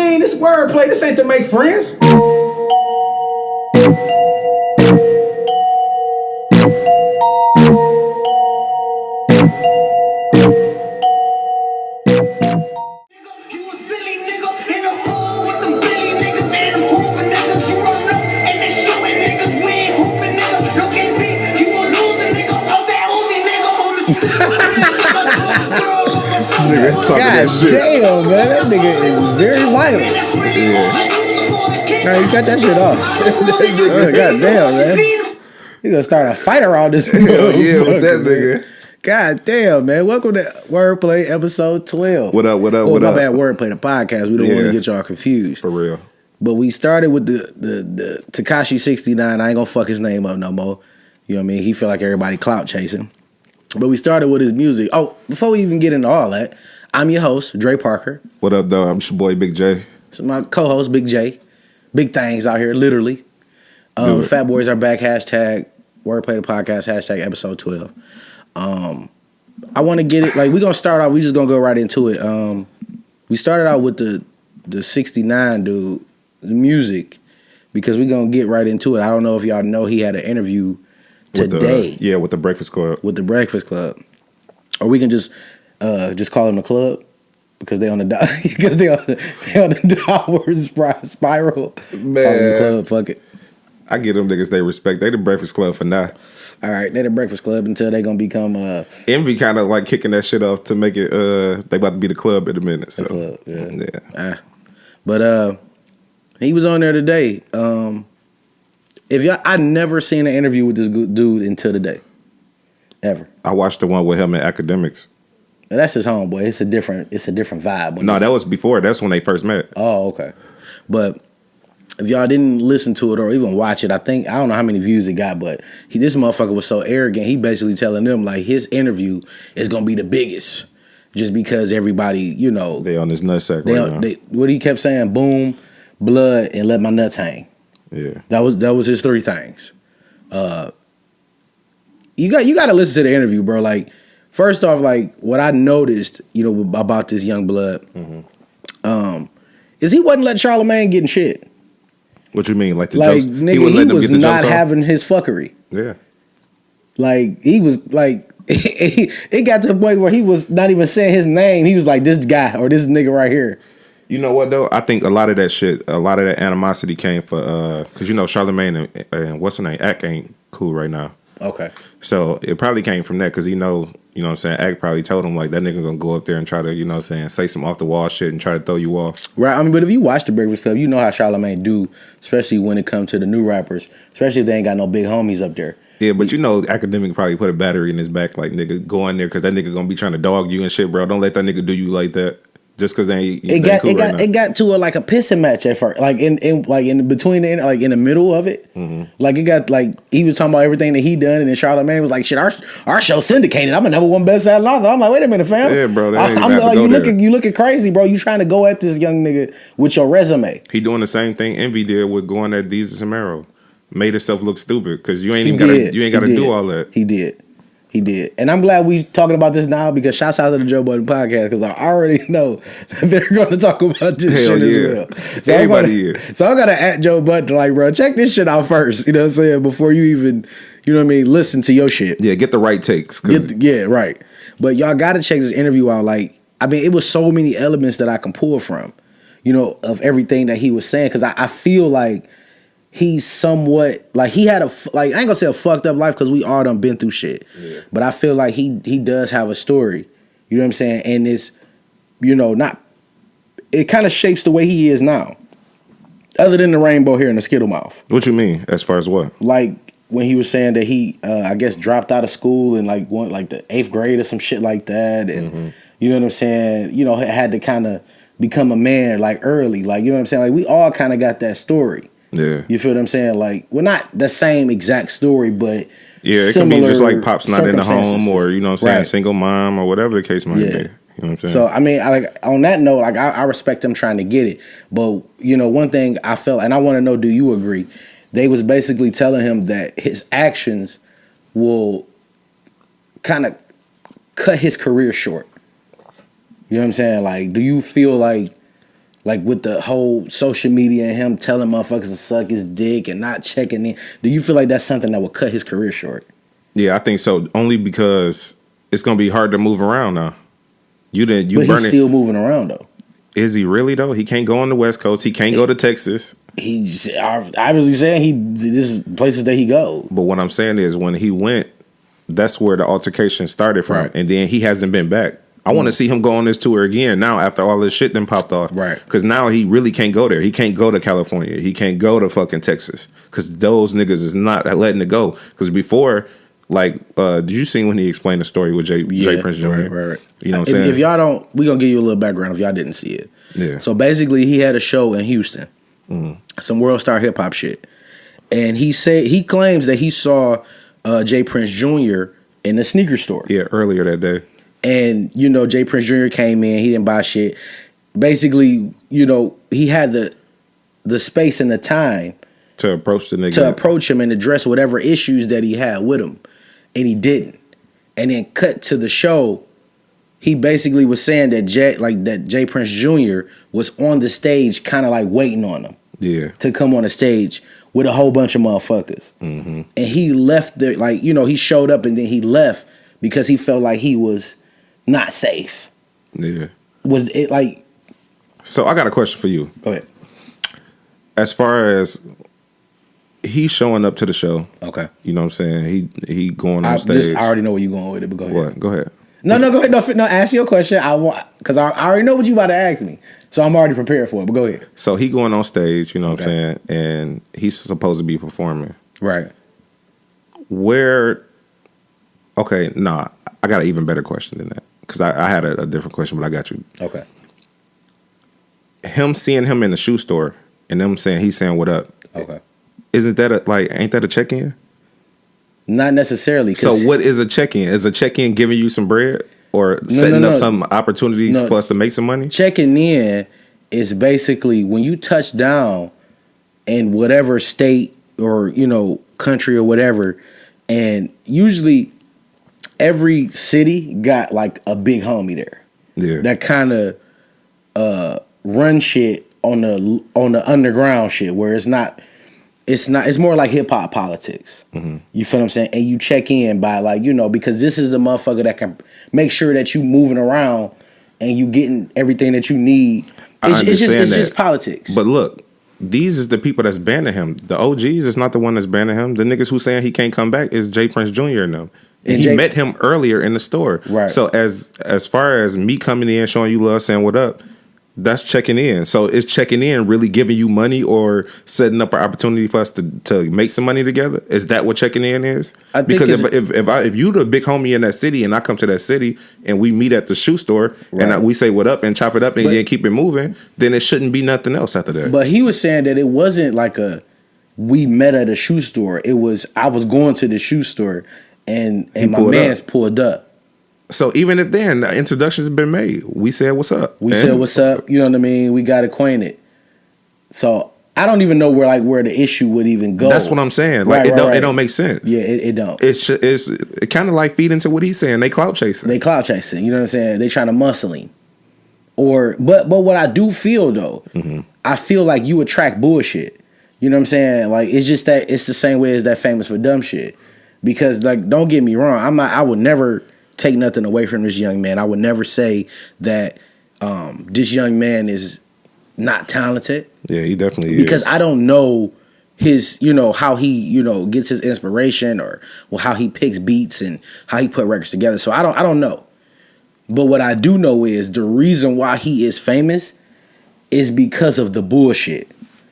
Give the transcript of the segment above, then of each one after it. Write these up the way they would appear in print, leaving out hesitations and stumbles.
mean? This wordplay. This ain't to make friends. Nigga talking that shit. Damn, man, that nigga is very violent. Yeah. Nah, you cut that shit off. God damn, man. You gonna start a fight around this? Yeah, with that nigga. God damn, man. Welcome to Wordplay episode 12. What up? My bad, Wordplay the podcast. We don't want to get y'all confused. For real. But we started with the Tekashi 69. I ain't gonna fuck his name up no more. You know what I mean? He feel like everybody clout chasing. But we started with his music. Oh, before we even get into all that, I'm your host, Dre Parker. What up, though? I'm your boy, Big Jay. This is my co-host, Big Jay. Big things out here, literally. Fat Boys are back. Hashtag Wordplay the Podcast. Hashtag episode 12. I want to get it. Like, we're going to start off. We just going to go right into it. We started out with the 69 dude, the music, because we're going to get right into it. I don't know if y'all know he had an interview today. With the Breakfast Club. With the Breakfast Club. Or we can just call them the club because they on the downward spiral. Man. Call them the club, fuck it. I give them niggas they respect. They the Breakfast Club for now. All right, they the Breakfast Club until they gonna become Envy kind of like kicking that shit off to make it they about to be the club in a minute. So the club, yeah. But he was on there today. I never seen an interview with this dude until today. Ever. I watched the one with him in Academics. Now, that's his homeboy. It's a different vibe. No, that was before. That's when they first met. Oh, okay. But if y'all didn't listen to it or even watch it, I don't know how many views it got, but this motherfucker was so arrogant. He basically telling them like his interview is gonna be the biggest, just because everybody, you know, they on this nutsack right now. What he kept saying: boom, blood, and let my nuts hang. Yeah, that was his three things. You got to listen to the interview, bro. Like, first off, like what I noticed, you know, about this young blood, is he wasn't letting Charlamagne get in shit. What you mean, like the like, jokes? Nigga, he was not having his fuckery. Yeah, like he was like it got to the point where he was not even saying his name. He was like this guy or this nigga right here. You know what though? I think a lot of that shit, a lot of that animosity came for because you know Charlamagne and what's her name, Ack ain't cool right now. Okay. So it probably came from that because you know what I'm saying, Ack probably told him like that nigga gonna go up there and try to, you know what I'm saying, say some off the wall shit and try to throw you off. Right. I mean, but if you watch the Breakfast Club, you know how Charlamagne do, especially when it comes to the new rappers, especially if they ain't got no big homies up there. Yeah, but you know, Academic probably put a battery in his back, like nigga, go in there because that nigga gonna be trying to dog you and shit, bro. Don't let that nigga do you like that. Just because they ain't it got to a pissing match at first, like in between in the middle of it, like it got like he was talking about everything that he done, and then Charlamagne was like, "Shit, our show syndicated. I'm a number one best-selling author." I'm like, "Wait a minute, fam." Yeah, bro. I'm like, you looking crazy, bro. You trying to go at this young nigga with your resume? He doing the same thing Envy did with going at Deezus and Mero. Made himself look stupid because you ain't gotta do all that. He did. And I'm glad we talking about this now because shouts out to the Joe Budden podcast because I already know that they're going to talk about this shit as well. So everybody is. So I got to at Joe Budden like, bro, check this shit out first. You know what I'm saying? Before you even, you know what I mean, listen to your shit. Yeah, get the right takes. Yeah, right. But y'all got to check this interview out. Like, I mean, it was so many elements that I can pull from, you know, of everything that he was saying because I feel like he's somewhat like he had I ain't gonna say a fucked up life because we all done been through shit. Yeah. But I feel like he does have a story. You know what I'm saying? And it's, you know, it kind of shapes the way he is now. Other than the rainbow hair and the Skittle mouth. What you mean? As far as what? Like when he was saying that he I guess dropped out of school in like the 8th grade or some shit like that. And you know what I'm saying? You know, had to kind of become a man like early. Like, you know what I'm saying? Like we all kind of got that story. Yeah. You feel what I'm saying? Like, well, not the same exact story, but yeah, it could be just like Pop's not in the home or, you know what I'm saying, single mom or whatever the case might be. You know what I'm saying? So, I mean, on that note, like, I respect him trying to get it. But, you know, one thing I felt, and I want to know, do you agree? They was basically telling him that his actions will kind of cut his career short. You know what I'm saying? Like, do you feel like Like with the whole social media and him telling motherfuckers to suck his dick and not checking in. Do you feel like that's something that would cut his career short? Yeah, I think so. Only because it's gonna be hard to move around now. But he's still moving around though. Is he really though? He can't go on the West Coast. He can't go to Texas. He's obviously saying this is places that he go. But what I'm saying is when he went, that's where the altercation started from. Right. And then he hasn't been back. I want to see him go on this tour again now after all this shit then popped off. Right. Because now he really can't go there. He can't go to California. He can't go to fucking Texas. Because those niggas is not letting it go. Because before, like, did you see when he explained the story with Jay Prince Jr.? Right. You know what I'm saying? If y'all don't, we're going to give you a little background if y'all didn't see it. Yeah. So basically, he had a show in Houston. Some world star hip hop shit. And he claims that he saw Jay Prince Jr. in the sneaker store. Yeah, earlier that day. And, you know, Jay Prince Jr. came in. He didn't buy shit. Basically, you know, he had the space and the time to approach the nigga. To approach him and address whatever issues that he had with him. And he didn't. And then cut to the show. He basically was saying that Jay Prince Jr. was on the stage kind of like waiting on him. Yeah. To come on the stage with a whole bunch of motherfuckers. Mm-hmm. And he left there, like, you know, he showed up and then he left because he felt like he was not safe. Yeah. Was it like... So I got a question for you. Go ahead. As far as he showing up to the show. Okay. You know what I'm saying? He going on stage. I already know where you're going with it, but go ahead. What? Go ahead. No, go ahead. No, ask your question. Because I already know what you about to ask me. So I'm already prepared for it, but go ahead. So he going on stage, you know what I'm saying? And he's supposed to be performing. Right. Okay, nah. I got an even better question than that. Because I had a different question, but I got you. Okay. Him seeing him in the shoe store and them saying he's saying what up. Okay. Isn't that ain't that a check-in? Not necessarily. So what is a check-in? Is a check-in giving you some bread or setting up some opportunities for us to make some money? Checking in is basically when you touch down in whatever state or, you know, country or whatever, and usually every city got like a big homie there. Yeah. That kind of run shit on the underground shit where it's more like hip hop politics. Mm-hmm. You feel what I'm saying? And you check in by like, you know, because this is the motherfucker that can make sure that you moving around and you getting everything that you need. It's just politics. But look, these is the people that's banning him. The OGs is not the one that's banning him. The niggas who saying he can't come back is Jay Prince Jr. and them. And he met him earlier in the store. Right. So as far as me coming in, showing you love, saying what up, that's checking in. So is checking in really giving you money or setting up an opportunity for us to make some money together? Is that what checking in is? Because if you the big homie in that city and I come to that city and we meet at the shoe store and we say what up and chop it up and then keep it moving, then it shouldn't be nothing else after that. But he was saying that it wasn't like we met at a shoe store. It was I was going to the shoe store and my man's pulled up. So even if then the introductions have been made, we said what's up. We said what's up. You know what I mean? We got acquainted. So I don't even know where the issue would even go. That's what I'm saying. Like it don't make sense. Yeah, it don't. It's kind of like feed into what he's saying. They clout chasing. You know what I'm saying? They trying to muscle him. But what I do feel though, I feel like you attract bullshit. You know what I'm saying? Like it's just that it's the same way as that famous for dumb shit. Because like don't get me wrong, I would never take nothing away from this young man. I would never say that this young man is not talented. Yeah, he definitely is. Because I don't know his, you know, how he, you know, gets his inspiration or how he picks beats and how he put records together. So I don't know. But what I do know is the reason why he is famous is because of the bullshit.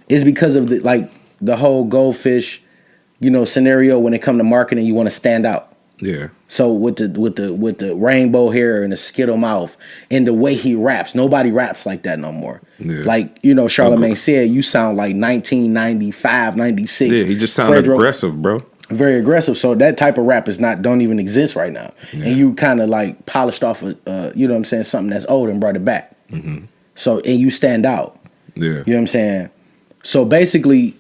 It's because of the whole goldfish, you know, scenario when it comes to marketing, you want to stand out. Yeah. So with the rainbow hair and the skittle mouth and the way he raps, nobody raps like that no more. Yeah. Like, you know, Charlamagne said, you sound like 1995, 96. Yeah, he just sounded aggressive, bro. Very aggressive. So that type of rap don't even exist right now. Yeah. And you kind of like polished off you know what I'm saying, something that's old and brought it back. Mm-hmm. So, and you stand out. Yeah. You know what I'm saying? So basically,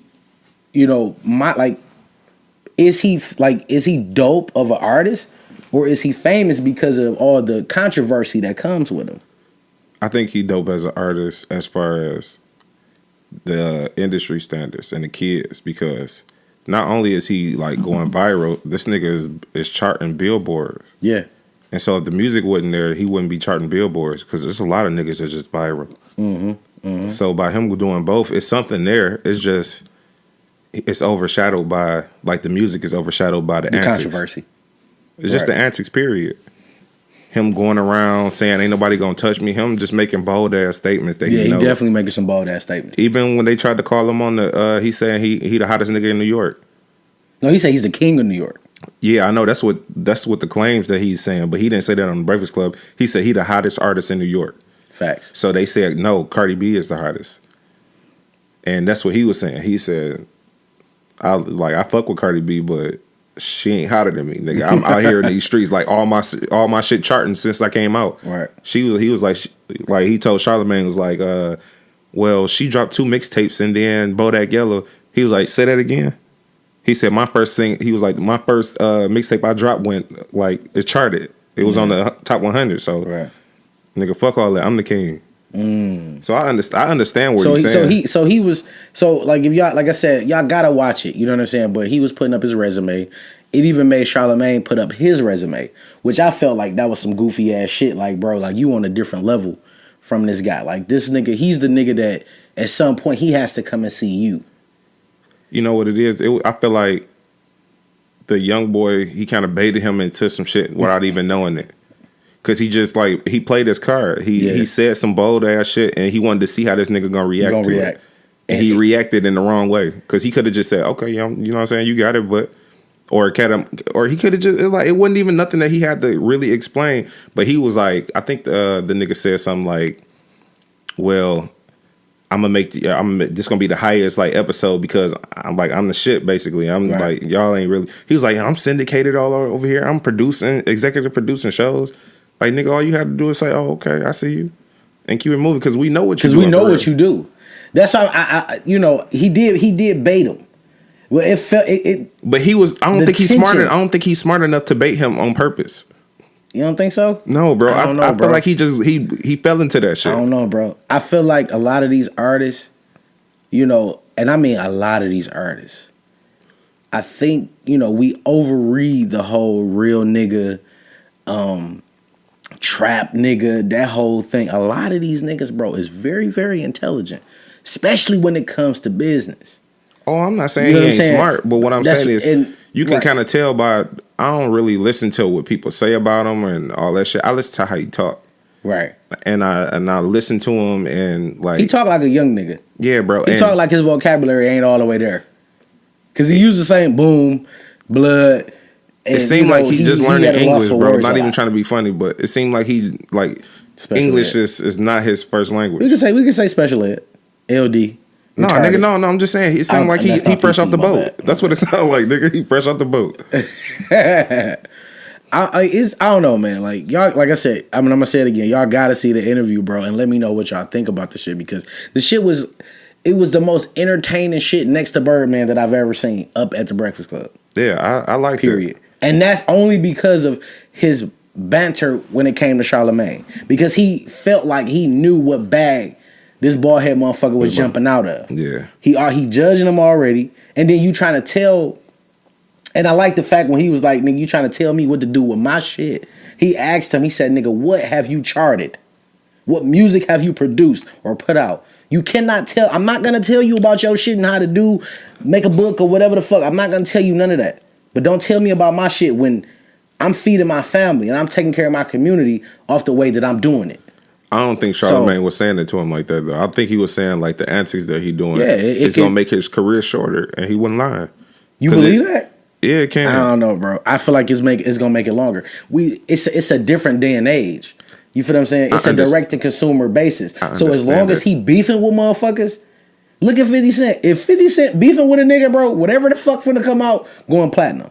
you know, is he dope of an artist or is he famous because of all the controversy that comes with him? I think he dope as an artist as far as the industry standards and the kids, because not only is he like going viral, this nigga is charting billboards. Yeah. And so if the music wasn't there, he wouldn't be charting billboards, because there's a lot of niggas that's just viral. So by him doing both, it's something there. It's just, it's overshadowed by, like, the music is overshadowed by the antics. Controversy. It's just the antics, period. Him going around saying ain't nobody gonna touch me. Him just making bold ass statements that he definitely making some bold ass statements. Even when they tried to call him on the, he saying he the hottest nigga in New York. No, he said he's the king of New York. Yeah, I know that's what the claims that he's saying, but he didn't say that on the Breakfast Club. He said he the hottest artist in New York. Facts. So they said no, Cardi B is the hottest, and that's what he was saying. He said, I fuck with Cardi B, but she ain't hotter than me, nigga. I'm out here in these streets, like all my shit charting since I came out. Right. He was like he told Charlamagne, was like, well, she dropped 2 mixtapes and then Bodak Yellow. He was like, say that again. He said my first mixtape I dropped went like it charted. It was on the top 100. So nigga, fuck all that. I'm the king. So I understand what he's saying. So if y'all, like I said, y'all gotta watch it. You know what I'm saying? But he was putting up his resume. It even made Charlamagne put up his resume, which I felt like that was some goofy ass shit. Like, bro, like you on a different level from this guy. Like this nigga, he's the nigga that at some point he has to come and see you. You know what it is? I feel like the young boy, he kind of baited him into some shit without even knowing it. Because he just, like, he played his card. He said some bold ass shit, and he wanted to see how this nigga gonna react to it. And he reacted in the wrong way. Because he could have just said, okay, you know what I'm saying? You got it, but... Or he could have just... Like, it wasn't even nothing that he had to really explain. But he was like... I think the nigga said something like, well... this gonna be the highest like episode because I'm the shit basically. I'm like, y'all ain't really. He was like, I'm syndicated all over here. I'm executive producing shows. Like, nigga, all you have to do is say, oh, okay, I see you, and keep it moving because we know what you do. Because we know what you do. That's why I he did bait him. Well, it felt it. But he was. I don't think he's smart. I don't think he's smart enough to bait him on purpose. You don't think so? No, bro. I feel like he fell into that shit. I don't know, bro. I feel like a lot of these artists, and I mean a lot of these artists, I think, we overread the whole real nigga, trap nigga, that whole thing. A lot of these niggas, bro, is very, very intelligent, especially when it comes to business. Oh, I'm not saying he ain't smart, but what I'm saying is you can kind of tell by... I don't really listen to what people say about him and all that shit. I listen to how he talk. Right. And I listen to him and like... He talk like a young nigga. Yeah, bro. He talk like his vocabulary ain't all the way there. Because he used the same boom, blood... And, it seemed like he just learning English, bro. Not even trying to be funny, but it seemed like he special English is not his first language. We could say special ed, LD. No, nigga, no. I'm just saying it sounded like he fresh off the boat. That's what it sounded like, nigga. He fresh off the boat. I don't know, man. Like y'all, like I said, I'm gonna say it again. Y'all gotta see the interview, bro, and let me know what y'all think about the shit because the shit was the most entertaining shit next to Birdman that I've ever seen up at the Breakfast Club. Yeah, I like period. And that's only because of his banter when it came to Charlamagne. Because he felt like he knew what bag this bald head motherfucker was jumping out of. Yeah. He judging him already. And then you trying to tell... And I like the fact when he was like, nigga, you trying to tell me what to do with my shit. He asked him, he said, nigga, what have you charted? What music have you produced or put out? You cannot tell... I'm not going to tell you about your shit and how to make a book or whatever the fuck. I'm not going to tell you none of that. But don't tell me about my shit when I'm feeding my family and I'm taking care of my community off the way that I'm doing it. I don't think Charlamagne was saying it to him like that, though. I think he was saying, like, the antics that he doing it's going to make his career shorter, and he wasn't lying. You believe that? Yeah, it can. I don't know, bro. I feel like it's going to make it longer. It's a different day and age. You feel what I'm saying? It's a direct-to-consumer basis. So as long as he beefing with motherfuckers... Look at 50 Cent. If 50 Cent beefing with a nigga, bro, whatever the fuck finna come out, going platinum.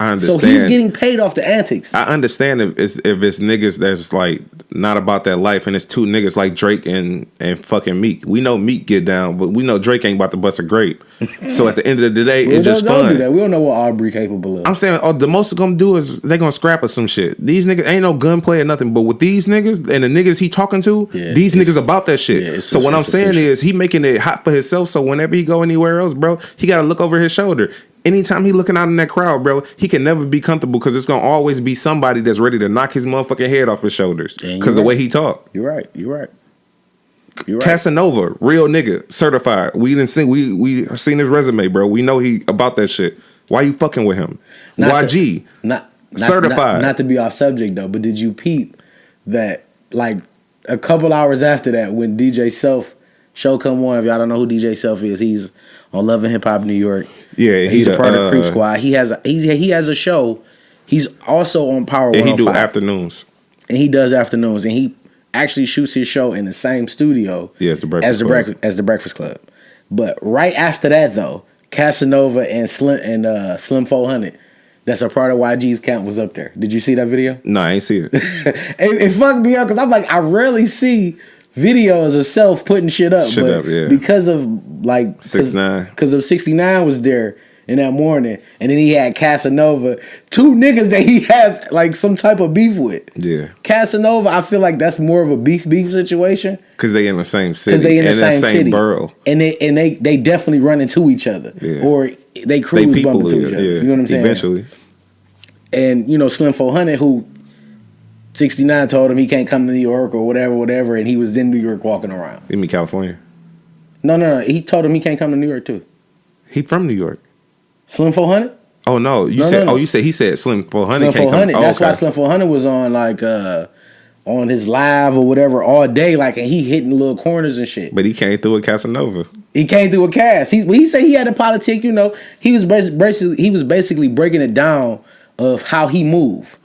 I understand. So he's getting paid off the antics. I understand if it's niggas that's like not about that life, and it's two niggas like Drake and fucking Meek. We know Meek get down, but we know Drake ain't about to bust a grape. So at the end of the day, it's just fun. Do that. We don't know what Aubrey capable of. I'm saying the most they're gonna do is they gonna scrap us some shit. These niggas ain't no gunplay or nothing, but with these niggas and the niggas he talking to, these niggas about that shit. Yeah, so what I'm saying is he making it hot for himself. So whenever he go anywhere else, bro, he gotta look over his shoulder. Anytime he looking out in that crowd, bro, he can never be comfortable because it's gonna always be somebody that's ready to knock his motherfucking head off his shoulders because the way he talk. You're right. Casanova, real nigga, certified. We seen his resume, bro. We know he about that shit. Why you fucking with him? YG, certified. Not to be off subject though, but did you peep that like a couple hours after that when DJ Self show come on? If y'all don't know who DJ Self is, he's on Love and Hip Hop New York. Yeah, he's a part of Creep Squad. He has a show. He's also on Power 105. And he do afternoons. And he does afternoons, and he actually shoots his show in the same studio as the Breakfast Club. But right after that, though, Casanova and Slim 400, that's a part of YG's camp, was up there. Did you see that video? No, I ain't see it. It fucked me up because I'm like, I rarely see videos of Self putting shit up, because of like 69, because of 69 was there in that morning, and then he had Casanova, two niggas that he has like some type of beef with. Yeah, Casanova, I feel like that's more of a beef situation because they in the same city, because they in the same city, borough, and they definitely run into each other, or they crews bump into each other. You know what I'm saying? Eventually, and Slim 400 who. 69 told him he can't come to New York or whatever, and he was in New York walking around. You mean California? No. He told him he can't come to New York too. He from New York. Slim 400? Oh no, you said he said Slim 400 Slim 400. Come. That's why Slim 400 was on like on his live or whatever all day, like, and he hitting little corners and shit. But he came through with Casanova. He came through with Cass. He said he had a politic. He was basically breaking it down of how he moved.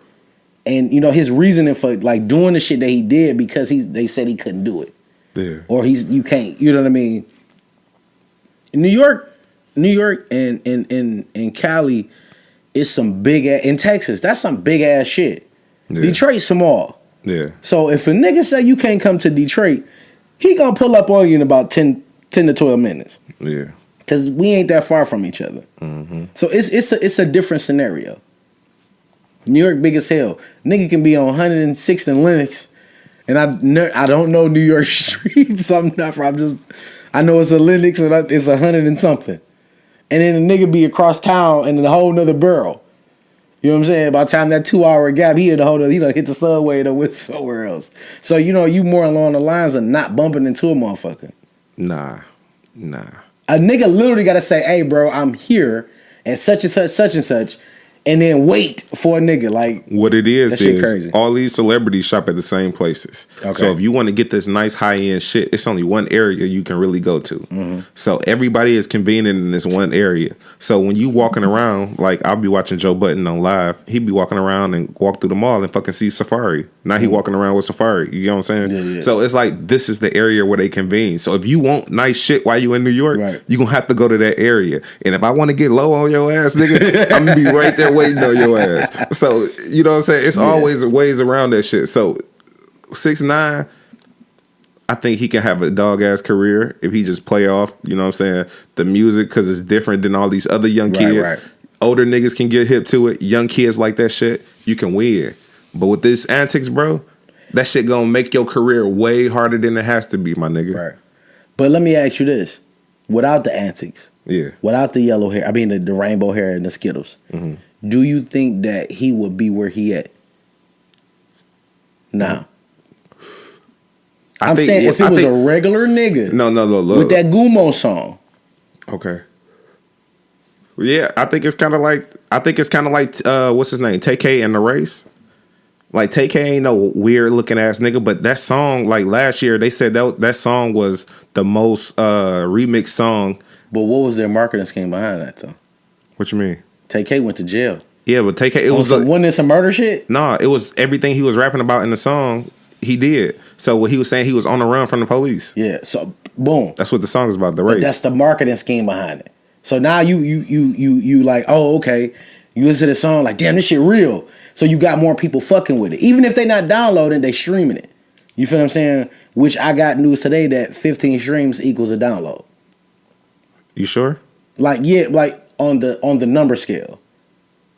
And his reasoning for like doing the shit that he did because they said he couldn't do it. Yeah. Or you can't. You know what I mean? New York and Cali is some big ass, in Texas, that's some big ass shit. Yeah. Detroit small. Yeah. So if a nigga say you can't come to Detroit, he gonna pull up on you in about 10 to 12 minutes. Yeah. Cause we ain't that far from each other. Mm-hmm. So it's a different scenario. New York big as hell. Nigga can be on 106th and Lenox, and I don't know New York streets. I know it's a Lenox and it's 100 and something, and then a nigga be across town and in a whole nother borough. You know what I'm saying? By the time that 2 hour gap, he hit the subway and went somewhere else. So you more along the lines of not bumping into a motherfucker. Nah. A nigga literally got to say, "Hey, bro, I'm here at such and such." And then wait for a nigga. Like, what it is crazy. All these celebrities shop at the same places. Okay. So if you want to get this nice high end shit, it's only one area you can really go to. Mm-hmm. So everybody is convenient in this one area. So when you walking around, like I'll be watching Joe Budden on live, he'd be walking around and walk through the mall and fucking see Safari. Now he walking around with Safari. You know what I'm saying? Yeah. So it's like this is the area where they convene. So if you want nice shit while you in New York, you gonna have to go to that area. And if I want to get low on your ass, nigga, I'm gonna be right there waiting on your ass. So you know what I'm saying? It's always ways around that shit. So 6ix9ine, I think he can have a dog ass career if he just play off, you know what I'm saying, the music, because it's different than all these other young kids. Right. Older niggas can get hip to it. Young kids like that shit. You can win. But with this antics, bro, that shit gonna make your career way harder than it has to be, my nigga. Right. But let me ask you this: without the antics, without the yellow hair, the rainbow hair and the Skittles, do you think that he would be where he at now? I'm saying if it was a regular nigga, no, with that Gumo song. Okay. Yeah, I think it's kind of like what's his name, TK and the Race. Like TK ain't no weird looking ass nigga, but that song, like last year, they said that song was the most remixed song. But what was their marketing scheme behind that though? What you mean? TK went to jail. Yeah, but TK wasn't it some murder shit? Nah, it was everything he was rapping about in the song. He did. So what he was saying, he was on the run from the police. Yeah. So boom. That's what the song is about. The Race. But that's the marketing scheme behind it. So now you like, oh, okay, You listen to the song like, damn, this shit real. So you got more people fucking with it. Even if they not downloading, they streaming it. You feel what I'm saying? Which I got news today that 15 streams equals a download. You sure? Like, yeah, like on the number scale.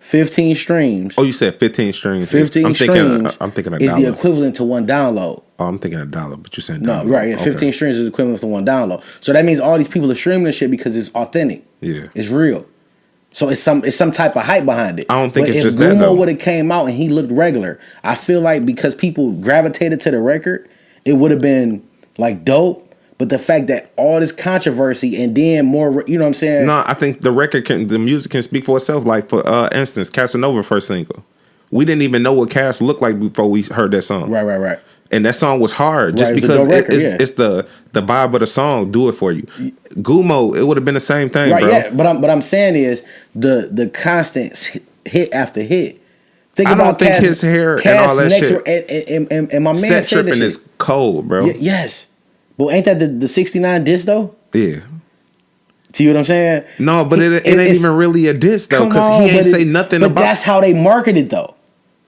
15 streams. Oh, you said 15 streams. 15 streams I'm thinking is the equivalent to one download. Oh, I'm thinking a dollar, but you said no, right? Yeah, 15 streams is equivalent to one download. So that means all these people are streaming this shit because it's authentic. Yeah, it's real. So it's some type of hype behind it. I don't think but it's just that. If Gumo would have came out and he looked regular, I feel like because people gravitated to the record, it would have been like dope. But the fact that all this controversy and then more, you know what I'm saying? No, I think the music can speak for itself. Like for instance, Casanova first single, we didn't even know what Cass looked like before we heard that song. Right. And that song was hard just because it's the vibe of the song. Do it for you. Gumo, it would have been the same thing, right, bro. Yeah, but I'm saying is the constant hit after hit. I don't think his hair and all that shit. And my man Set said tripping is cold, bro. Yes. But ain't that the 69 diss though? Yeah. See what I'm saying? No, but it ain't even really a diss though, because he ain't say nothing about. But that's how they market it though.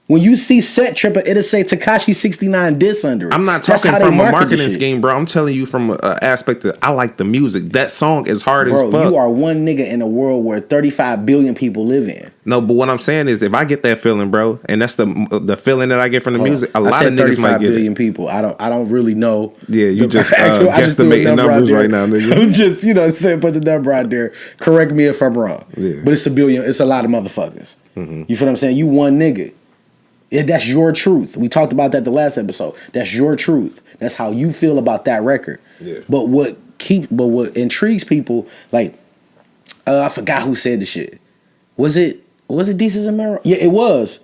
When you see Set Tripping, it'll say Tekashi 69 diss under it. I'm not talking from a marketing scheme, bro. I'm telling you from an aspect that I like the music. That song is hard as fuck. You are one nigga in a world where 35 billion people live in. No, but what I'm saying is if I get that feeling, bro, and that's the feeling that I get from the music, a lot of niggas might get it. 35 billion people. I don't really know. Yeah, you just guesstimating numbers right now, nigga. I'm just, saying, put the number out there. Correct me if I'm wrong. Yeah. But it's a billion. It's a lot of motherfuckers. Mm-hmm. You feel what I'm saying? You one nigga. Yeah, that's your truth. We talked about that the last episode. That's your truth. That's how you feel about that record. Yeah. But what intrigues people, like I forgot who said the shit. Was it Desus and Mero? Yeah, it was.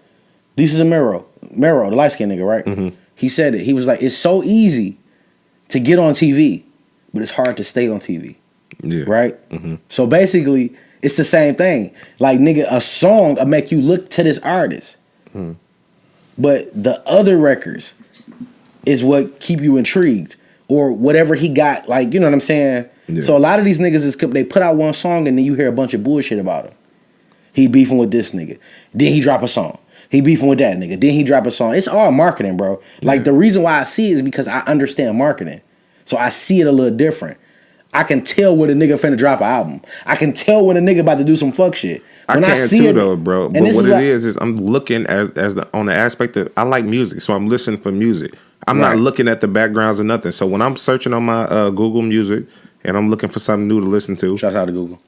Desus and Mero, the light skinned nigga, right? Mm-hmm. He said it. He was like, it's so easy to get on TV, but it's hard to stay on TV. Yeah. Right? Mm-hmm. So basically, it's the same thing. Like, nigga, a song will make you look to this artist. Mm. But the other records is what keep you intrigued, or whatever he got. Like, you know what I'm saying? Yeah. So a lot of these niggas they put out one song and then you hear a bunch of bullshit about him. He beefing with this nigga, then he drop a song. He beefing with that nigga, then he drop a song. It's all marketing, bro. Like, the reason why I see it is because I understand marketing, so I see it a little different. I can tell when a nigga finna drop an album. I can tell when a nigga about to do some fuck shit. When I can too, though, bro. But what it is on the aspect that I like music, so I'm listening for music. I'm not looking at the backgrounds or nothing. So when I'm searching on my Google Music and I'm looking for something new to listen to, shout out to Google.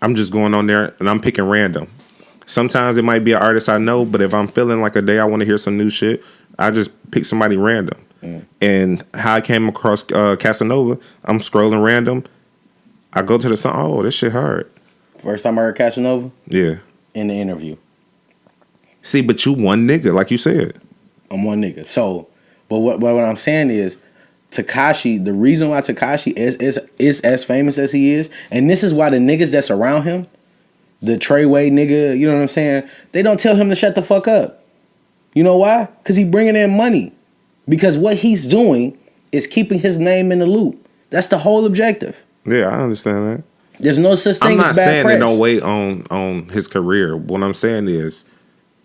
I'm just going on there and I'm picking random. Sometimes it might be an artist I know, but if I'm feeling like a day I want to hear some new shit, I just pick somebody random. And how I came across Casanova, I'm scrolling random. I go to the song. Oh, this shit hard. First time I heard Casanova? Yeah. In the interview. See, but you one nigga, like you said. I'm one nigga. So, but what I'm saying is, Tekashi, the reason why Tekashi is as famous as he is, and this is why the niggas that's around him, the Treyway nigga, you know what I'm saying? They don't tell him to shut the fuck up. You know why? Because he bringing in money. Because what he's doing is keeping his name in the loop. That's the whole objective. Yeah, I understand that. There's no such thing as bad press. I'm not saying they don't wait on his career. What I'm saying is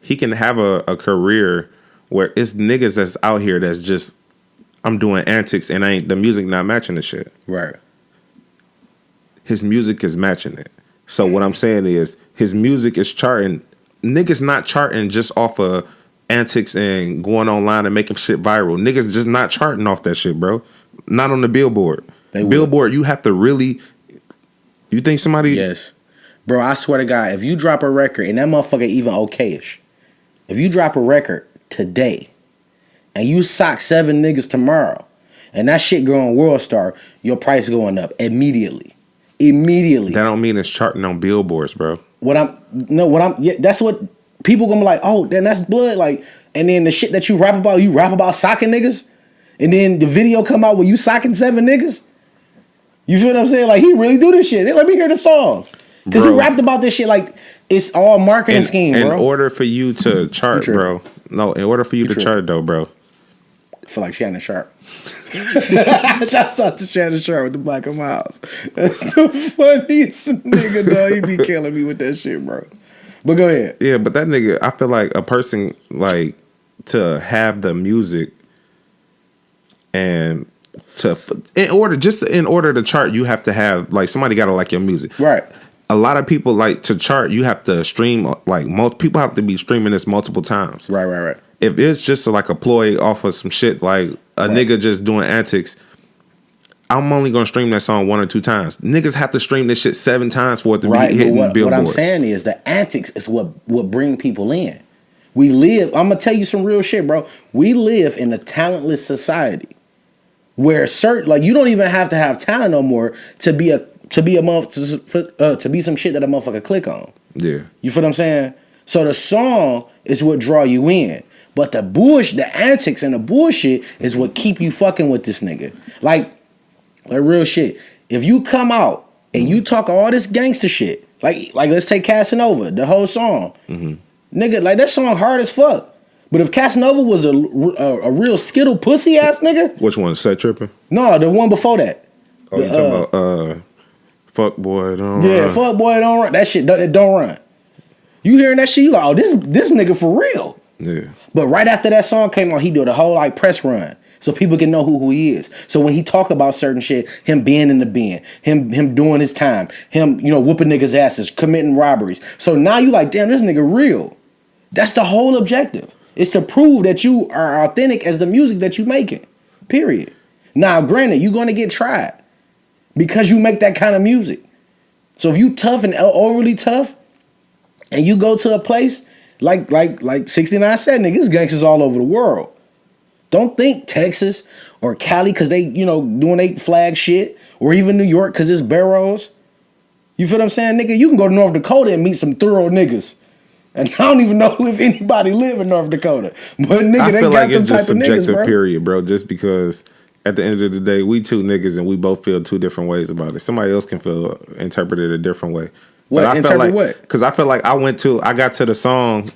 he can have a career where it's niggas that's out here that's just, I'm doing antics and the music not matching the shit. Right. His music is matching it. So what I'm saying is his music is charting. Niggas not charting just off of antics and going online and making shit viral. Niggas just not charting off that shit, bro. Not on the Billboard. Billboard, you have to really... You think somebody... Yes. Bro, I swear to God, if you drop a record, and that motherfucker even okay-ish, if you drop a record today, and you sock 7 niggas tomorrow, and that shit going World Star, your price going up immediately. Immediately. That don't mean it's charting on billboards, bro. That's what people gonna be like, oh, then that's blood. Like, and then the shit that you rap about socking niggas, and then the video come out where you socking 7 niggas. You feel what I'm saying? Like, he really do this shit. Let me hear the song. Because he rapped about this shit like it's all marketing scheme, bro. In order for you to chart, bro. No, in order for you to chart, though, bro. I feel like Shannon Sharp. Shouts out to Shannon Sharp with the Black and Miles. That's the funniest nigga, though. He be killing me with that shit, bro. But go ahead. Yeah, but that nigga, I feel like a person like to have the music and in order to chart, you have to have like somebody got to like your music. Right. A lot of people like to chart. You have to stream like people have to be streaming this multiple times. Right. If it's just like a ploy off of some shit like a nigga just doing antics, I'm only gonna stream that song 1 or 2 times. Niggas have to stream this shit 7 times for it to be hitting billboards. What I'm saying is the antics is what bring people in. We live. I'm gonna tell you some real shit, bro. We live in a talentless society where like you don't even have to have talent no more to be some shit that a motherfucker click on. Yeah, you feel what I'm saying? So the song is what draw you in. But the antics and the bullshit is what keep you fucking with this nigga. Like real shit. If you come out and you talk all this gangster shit, like let's take Casanova, the whole song, nigga, like that song hard as fuck. But if Casanova was a real skittle pussy ass nigga, which one? Set Trippin'? No, the one before that. Oh, you talking about fuck boy don't run? Yeah, fuck boy don't run. That shit don't run. You hearing that shit? You like, oh, this nigga for real. Yeah. But right after that song came out, he did a whole like press run. So people can know who he is. So when he talk about certain shit, him being in the bin, him doing his time, him, whooping niggas' asses, committing robberies. So now you like, damn, this nigga real. That's the whole objective. It's to prove that you are authentic as the music that you making. Period. Now, granted, you're gonna get tried because you make that kind of music. So if you tough and overly tough, and you go to a place like 69 said, nigga, it's gangsters all over the world. Don't think Texas or Cali because they, doing they flag shit, or even New York because it's barrows. You feel what I'm saying, nigga? You can go to North Dakota and meet some thorough niggas. And I don't even know if anybody live in North Dakota. But nigga, they got them type of niggas, bro. Period, bro. Just because at the end of the day, we two niggas and we both feel 2 different ways about it. Somebody else can interpret it a different way. What? But I felt like, what? Because I felt like I got to the song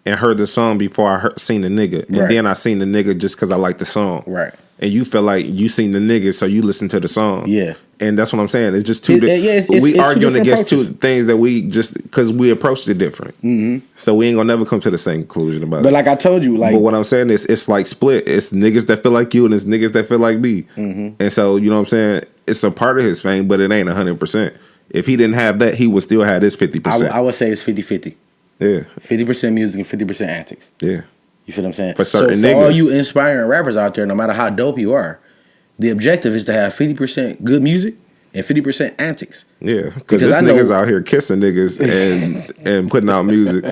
and heard the song before I seen the nigga. And then I seen the nigga just because I liked the song. Right. And you feel like you seen the nigga, so you listen to the song. Yeah. And that's what I'm saying. It's just we arguing against approaches. 2 things that we just, because we approached it different. Mm-hmm. So we ain't gonna never come to the same conclusion about it. But like I told you, but what I'm saying is it's like split. It's niggas that feel like you and it's niggas that feel like me. Mm-hmm. And so, you know what I'm saying? It's a part of his fame, but it ain't 100%. If he didn't have that, he would still have this 50%. I would say it's 50-50. Yeah. 50% music and 50% antics. Yeah. You feel what I'm saying? For certain niggas. So for all you inspiring rappers out there, no matter how dope you are, the objective is to have 50% good music and 50% antics. Yeah, because this niggas out here kissing niggas and putting out music,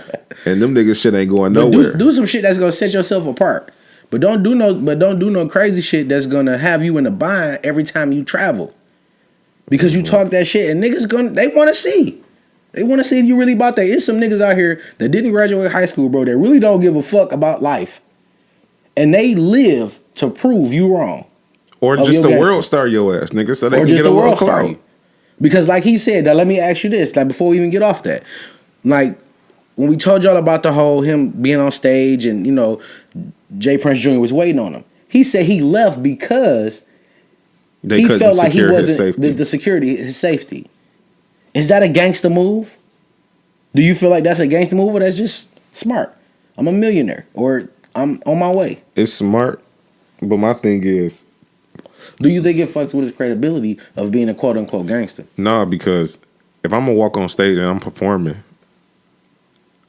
and them niggas shit ain't going nowhere. Do some shit that's gonna set yourself apart, but don't do no crazy shit that's gonna have you in a bind every time you travel, because you talk that shit and niggas they want to see. They want to see if you really about that. It's some niggas out here that didn't graduate high school, bro, that really don't give a fuck about life, and they live to prove you wrong. Or just the world star your ass, nigga, so they can get a little clout. Because like he said, now let me ask you this, like before we even get off that. Like when we told y'all about the whole him being on stage and, Jay Prince Jr. was waiting on him. He said he left because he felt like he wasn't the security, his safety. Is that a gangster move? Do you feel like that's a gangster move or that's just smart? I'm a millionaire or I'm on my way. It's smart, but my thing is, do you think it fucks with his credibility of being a quote unquote gangster? No, because if I'm gonna walk on stage and I'm performing,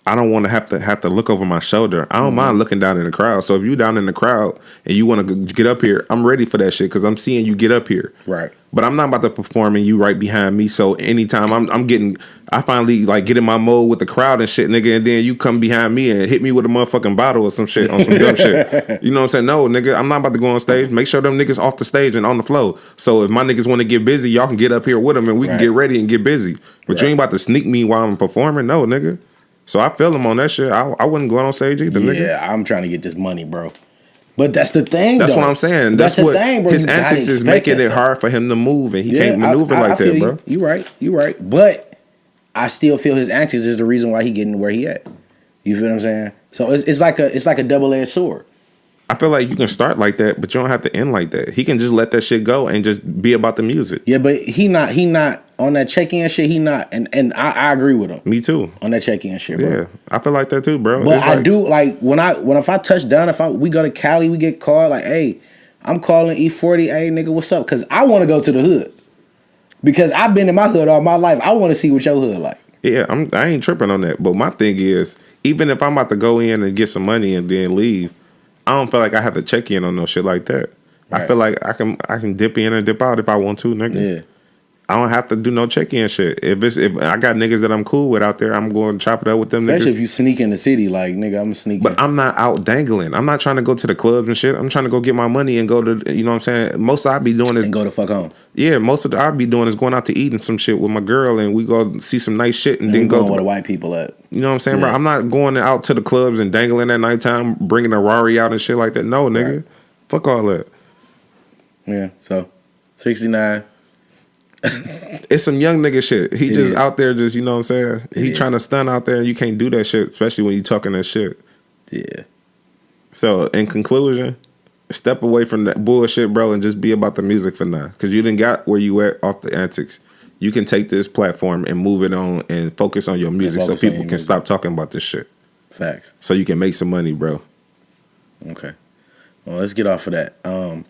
I don't want to have to look over my shoulder. I don't mind looking down in the crowd. So if you down in the crowd and you want to get up here, I'm ready for that shit because I'm seeing you get up here. Right. But I'm not about to perform and you right behind me. So anytime I finally like get in my mode with the crowd and shit, nigga, and then you come behind me and hit me with a motherfucking bottle or some shit on some dumb shit. You know what I'm saying? No, nigga, I'm not about to go on stage. Make sure them niggas off the stage and on the floor. So if my niggas want to get busy, y'all can get up here with them and we can get ready and get busy. But you ain't about to sneak me while I'm performing. No, nigga. So I feel him on that shit. I wouldn't go on stage either, nigga. Yeah, I'm trying to get this money, bro. But that's the thing, That's what I'm saying. That's what the thing, bro. His antics is making it hard for him to move, and he can't maneuver like that, bro. You right. But I still feel his antics is the reason why he getting where he at. You feel what I'm saying? So it's like a double-edged sword. I feel like you can start like that, but you don't have to end like that. He can just let that shit go and just be about the music. Yeah, but he not on that check-in shit, he not. And I agree with him. Me too. On that check-in shit, bro. Yeah, I feel like that too, bro. But I do like if I touch down, we go to Cali, we get called like, hey, I'm calling E40, hey nigga, what's up? Because I want to go to the hood. Because I've been in my hood all my life. I want to see what your hood like. Yeah, I ain't tripping on that. But my thing is, even if I'm about to go in and get some money and then leave, I don't feel like I have to check in on no shit like that. Right. I feel like I can dip in and dip out if I want to, nigga. Yeah. I don't have to do no check-in shit. If I got niggas that I'm cool with out there, I'm going to chop it up with them. Especially niggas. If you sneak in the city, like nigga, I'm sneaking. But I'm not out dangling. I'm not trying to go to the clubs and shit. I'm trying to go get my money and go to, you know what I'm saying? Most I be doing is and go to fuck home. Yeah, most of I be doing is going out to eat and some shit with my girl, and we go see some nice shit and then go where the white people at. You know what I'm saying, bro? I'm not going out to the clubs and dangling at nighttime, bringing a Rari out and shit like that. No, nigga, right. Fuck all that. Yeah, so 69. It's some young nigga shit. He just out there just, you know what I'm saying? He trying to stun out there and you can't do that shit, especially when you talking that shit. Yeah. So, in conclusion, step away from that bullshit, bro, and just be about the music for now. Because you done got where you at off the antics. You can take this platform and move it on and focus on your music so people can stop talking about this shit. Facts. So you can make some money, bro. Okay. Well, let's get off of that. I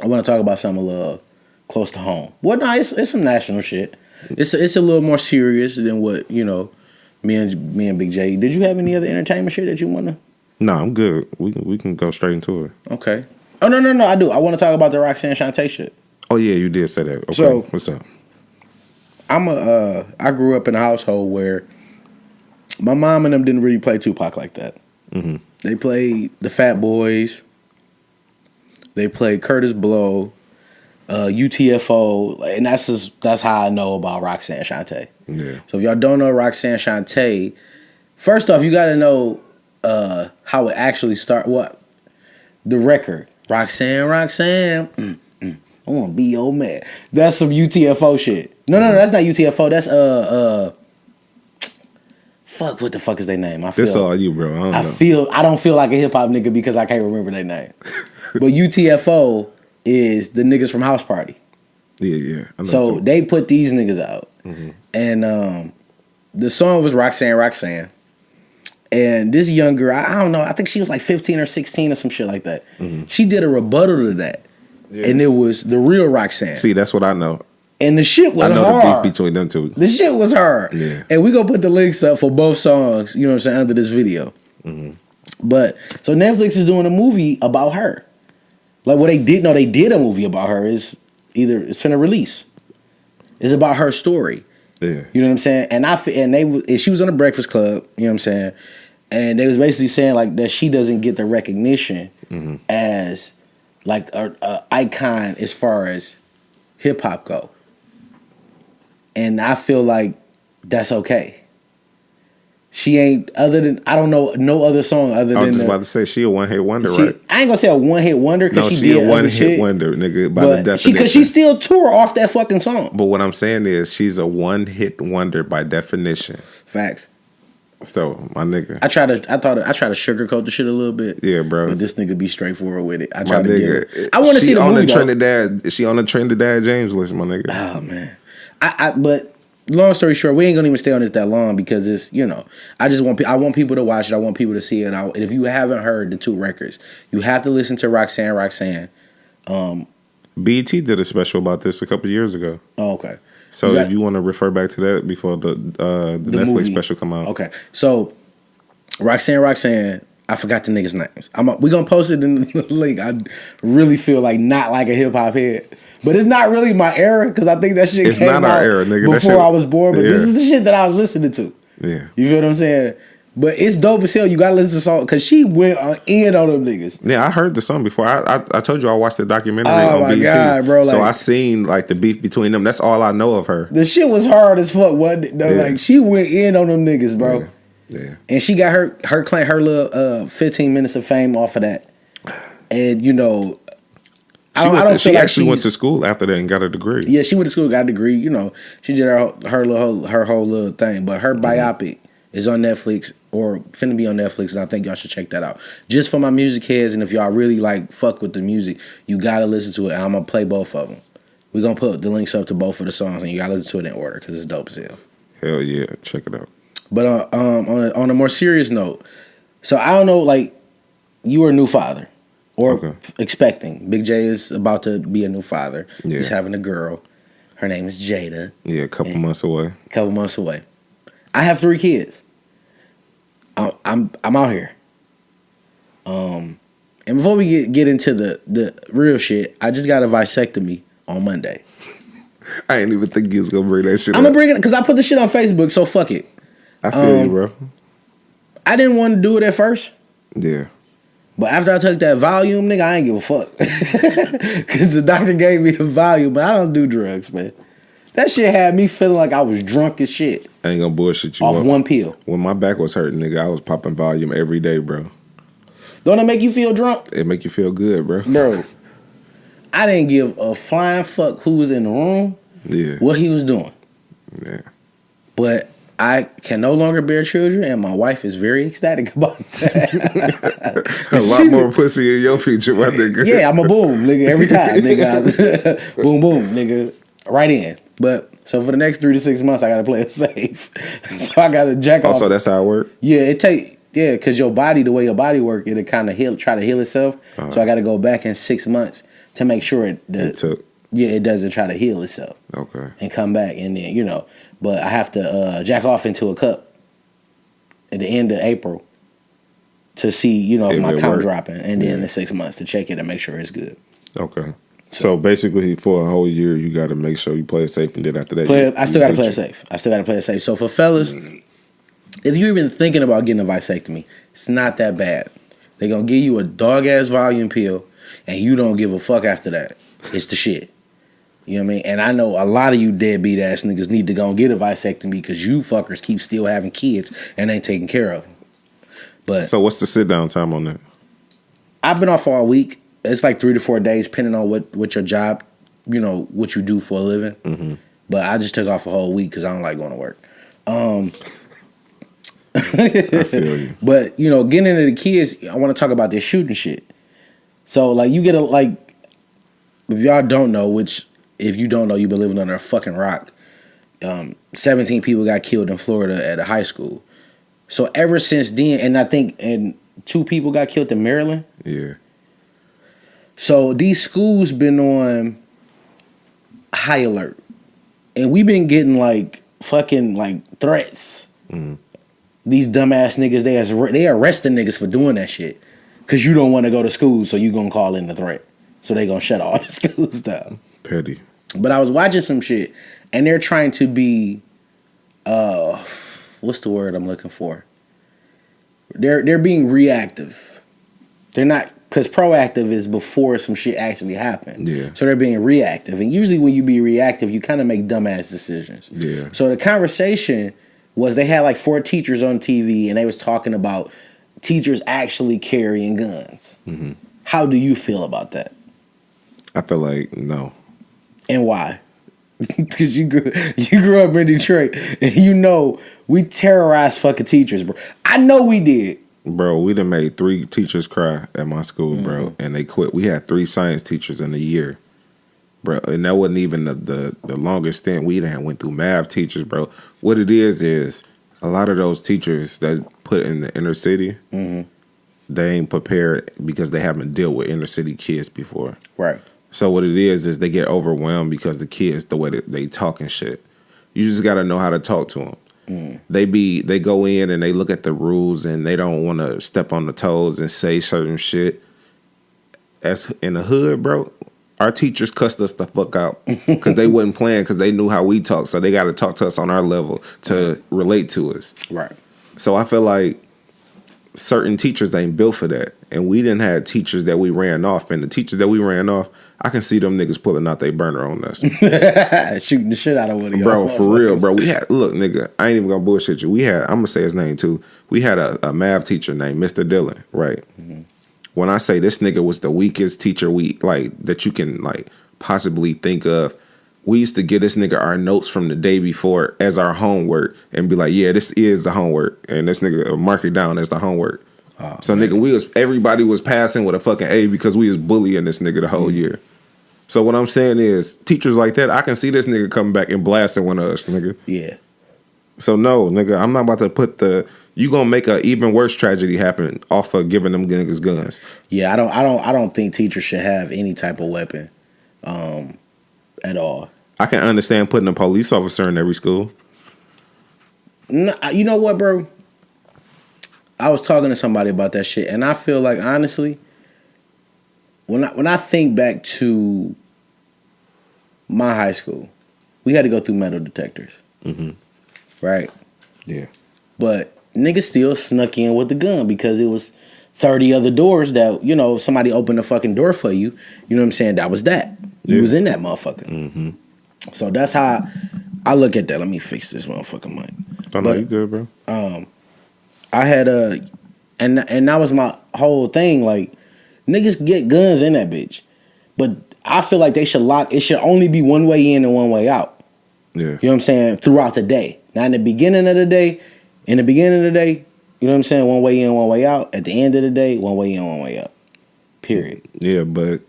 want to talk about something a little close to home. Well, no, it's some national shit. It's a little more serious than what, you know, me and Big Jay. Did you have any other entertainment shit that you want to? No, I'm good. We can go straight into it. Okay. Oh, no, I do. I want to talk about the Roxanne Shawntae shit. Oh, yeah, you did say that. Okay, so, what's up? I grew up in a household where my mom and them didn't really play Tupac like that. Mm-hmm. They played the Fat Boys. They played Curtis Blow. UTFO, and that's how I know about Roxanne Shawntae. Yeah. So if y'all don't know Roxanne Shawntae, first off, you got to know how it actually started. What the record? Roxanne. I want to be your man. That's some UTFO shit. No, that's not UTFO. That's fuck. What the fuck is their name? This all you, bro. I don't feel like a hip hop nigga because I can't remember their name. But UTFO is the niggas from House Party. Yeah. So they put these niggas out. Mm-hmm. And the song was Roxanne. And this young girl, I don't know, I think she was like 15 or 16 or some shit like that. Mm-hmm. She did a rebuttal to that. Yeah. And it was the real Roxanne. See, that's what I know. And the shit was hard. I know the beef between them two. The shit was hard. Yeah. And we gonna put the links up for both songs, you know what I'm saying, under this video. Mm-hmm. But, so Netflix is doing a movie about her. Like, what they did a movie about her is it's finna release. It's about her story. Yeah. You know what I'm saying? And she was on the Breakfast Club, you know what I'm saying? And they was basically saying like that she doesn't get the recognition as like a icon as far as hip hop go. And I feel like that's okay. She ain't, other than, I don't know no other song other than. I was just about to say she a one-hit wonder, right? I ain't gonna say a one-hit wonder because she did a one-hit wonder, nigga, by the definition. Because she still tour off that fucking song. But what I'm saying is she's a one-hit wonder by definition. Facts. So, my nigga. I try to sugarcoat the shit a little bit. Yeah, bro. But this nigga be straightforward with it. I want to see the movie. She on the Trinidad James list, my nigga. Oh, man. But long story short, we ain't gonna even stay on this that long because it's, you know, I want people to watch it. I want people to see it. And if you haven't heard the two records, you have to listen to Roxanne. BET did a special about this a couple years ago. Oh, okay. So if you want to refer back to that before the Netflix movie special come out. Okay. So Roxanne, I forgot the niggas' names. We're gonna post it in the link. I really feel like not like a hip hop head. But it's not really my era because I think that shit came out our era, nigga. Before I was born. But this is the shit that I was listening to. Yeah. You feel what I'm saying? But it's dope as hell. You gotta listen to the song because she went in on them niggas. Yeah, I heard the song before. I told you I watched the documentary on BET. Oh my God, bro! So I seen like the beef between them. That's all I know of her. The shit was hard as fuck, wasn't it? No, like she went in on them niggas, bro. Yeah. And she got her little 15 minutes of fame off of that. And you know, she actually went to school after that and got a degree. Yeah, she went to school, got a degree. You know, she did her whole little thing. But her biopic is on Netflix or finna be on Netflix, and I think y'all should check that out. Just for my music heads, and if y'all really like fuck with the music, you gotta listen to it. And I'm gonna play both of them. We're going to put the links up to both of the songs, and you got to listen to it in order because it's dope as hell. Hell yeah. Check it out. But on a more serious note, so I don't know, like, you were a new father or expecting. Big Jay is about to be a new father. Yeah. He's having a girl. Her name is Jada. Yeah, a couple months away. I have 3 kids. I'm out here. And before we get into the real shit, I just got a vasectomy on Monday. I ain't even think you was gonna bring that shit I'm gonna bring it because I put the shit on Facebook, so fuck it. I feel you, bro. I didn't want to do it at first. Yeah. But after I took that volume, nigga, I ain't give a fuck. Because the doctor gave me a volume, but I don't do drugs, man. That shit had me feeling like I was drunk as shit. I ain't gonna bullshit you. Off one pill. When my back was hurting, nigga, I was popping volume every day, bro. Don't it make you feel drunk? It make you feel good, bro. Bro, I didn't give a flying fuck who was in the room, what he was doing. Yeah. But I can no longer bear children, and my wife is very ecstatic about that. A lot more pussy in your future, my nigga. Yeah, I'm a boom, nigga, every time, nigga. Boom, boom, nigga, right in. But so for the next 3 to 6 months, I gotta play it safe. So I gotta jack off. Also, that's how it work. Yeah, because your body, the way your body work, it'll kind of try to heal itself. Uh-huh. So I gotta go back in 6 months to make sure it doesn't try to heal itself. Okay. And come back, and then but I have to jack off into a cup at the end of April to see if my count dropping, and then in 6 months to check it and make sure it's good. Okay. So basically, for a whole year, you got to make sure you play it safe, and then after that, I still got to play it safe. So for fellas, if you're even thinking about getting a vasectomy, it's not that bad. They're gonna give you a dog ass volume pill, and you don't give a fuck after that. It's the shit. You know what I mean? And I know a lot of you deadbeat ass niggas need to go and get a vasectomy because you fuckers keep still having kids and ain't taking care of them. But so what's the sit down time on that? I've been off all week. It's like 3 to 4 days, depending on what your job, what you do for a living. Mm-hmm. But I just took off a whole week because I don't like going to work. I feel you. But getting into the kids, I want to talk about this shooting shit. So like you get if y'all don't know, which if you don't know, you've been living under a fucking rock. 17 people got killed in Florida at a high school. So ever since then, and I think 2 people got killed in Maryland. Yeah. So these schools been on high alert, and we've been getting fucking threats. Mm. These dumbass niggas, they arresting niggas for doing that shit because you don't want to go to school, so you gonna call in the threat. So they gonna shut all the schools down. Petty. But I was watching some shit, and they're trying to be, what's the word I'm looking for? They're being reactive. They're not, because proactive is before some shit actually happened. Yeah. So they're being reactive, and usually when you be reactive, you kind of make dumbass decisions. Yeah. So the conversation was they had 4 teachers on TV, and they was talking about teachers actually carrying guns. Mm-hmm. How do you feel about that? I feel like no. And why? Because you grew up in Detroit, and we terrorized fucking teachers, bro. I know we did. Bro, we done made 3 teachers cry at my school, bro, and they quit. We had 3 science teachers in a year, bro, and that wasn't even the longest stint. We done went through math teachers, bro. What it is a lot of those teachers that put in the inner city, they ain't prepared because they haven't dealt with inner city kids before. Right. So what it is they get overwhelmed because the kids, the way that they talk and shit. You just got to know how to talk to them. Mm. They go in and they look at the rules and they don't want to step on the toes and say certain shit. As in the hood, bro, our teachers cussed us the fuck out because they wasn't playing because they knew how we talk. So they got to talk to us on our level to relate to us. Right. So I feel like certain teachers ain't built for that. And we didn't have teachers that we ran off. And the teachers that we ran off, I can see them niggas pulling out their burner on us. Shooting the shit out of one of y'all. Bro, for real, bro. Look, nigga, I ain't even gonna bullshit you. I'm gonna say his name too. We had a math teacher named Mr. Dillon, right? Mm-hmm. When I say this nigga was the weakest teacher that you can possibly think of, we used to get this nigga our notes from the day before as our homework and be like, yeah, this is the homework. And this nigga will mark it down as the homework. Oh, so man. Nigga, everybody was passing with a fucking A because we was bullying this nigga the whole year. So what I'm saying is, teachers like that, I can see this nigga coming back and blasting one of us, nigga. Yeah. So no, nigga, I'm not about to put you gonna make an even worse tragedy happen off of giving them niggas guns. Yeah, I don't think teachers should have any type of weapon, at all. I can understand putting a police officer in every school. No, you know what, bro? I was talking to somebody about that shit, and I feel like, honestly, when I think back to my high school, we had to go through metal detectors. Mm-hmm. Right? Yeah. But niggas still snuck in with the gun because it was 30 other doors that, you know, somebody opened the fucking door for you. You know what I'm saying? That was that. You was in that motherfucker. Mm-hmm. So that's how I look at that. Let me fix this motherfucking mic. Oh, no, you good, bro. I had and that was my whole thing. Like, niggas get guns in that bitch. But I feel like it should only be one way in and one way out. Yeah. You know what I'm saying? Throughout the day. Now, in the beginning of the day, you know what I'm saying? One way in, one way out. At the end of the day, one way in, one way out. Period. Yeah, but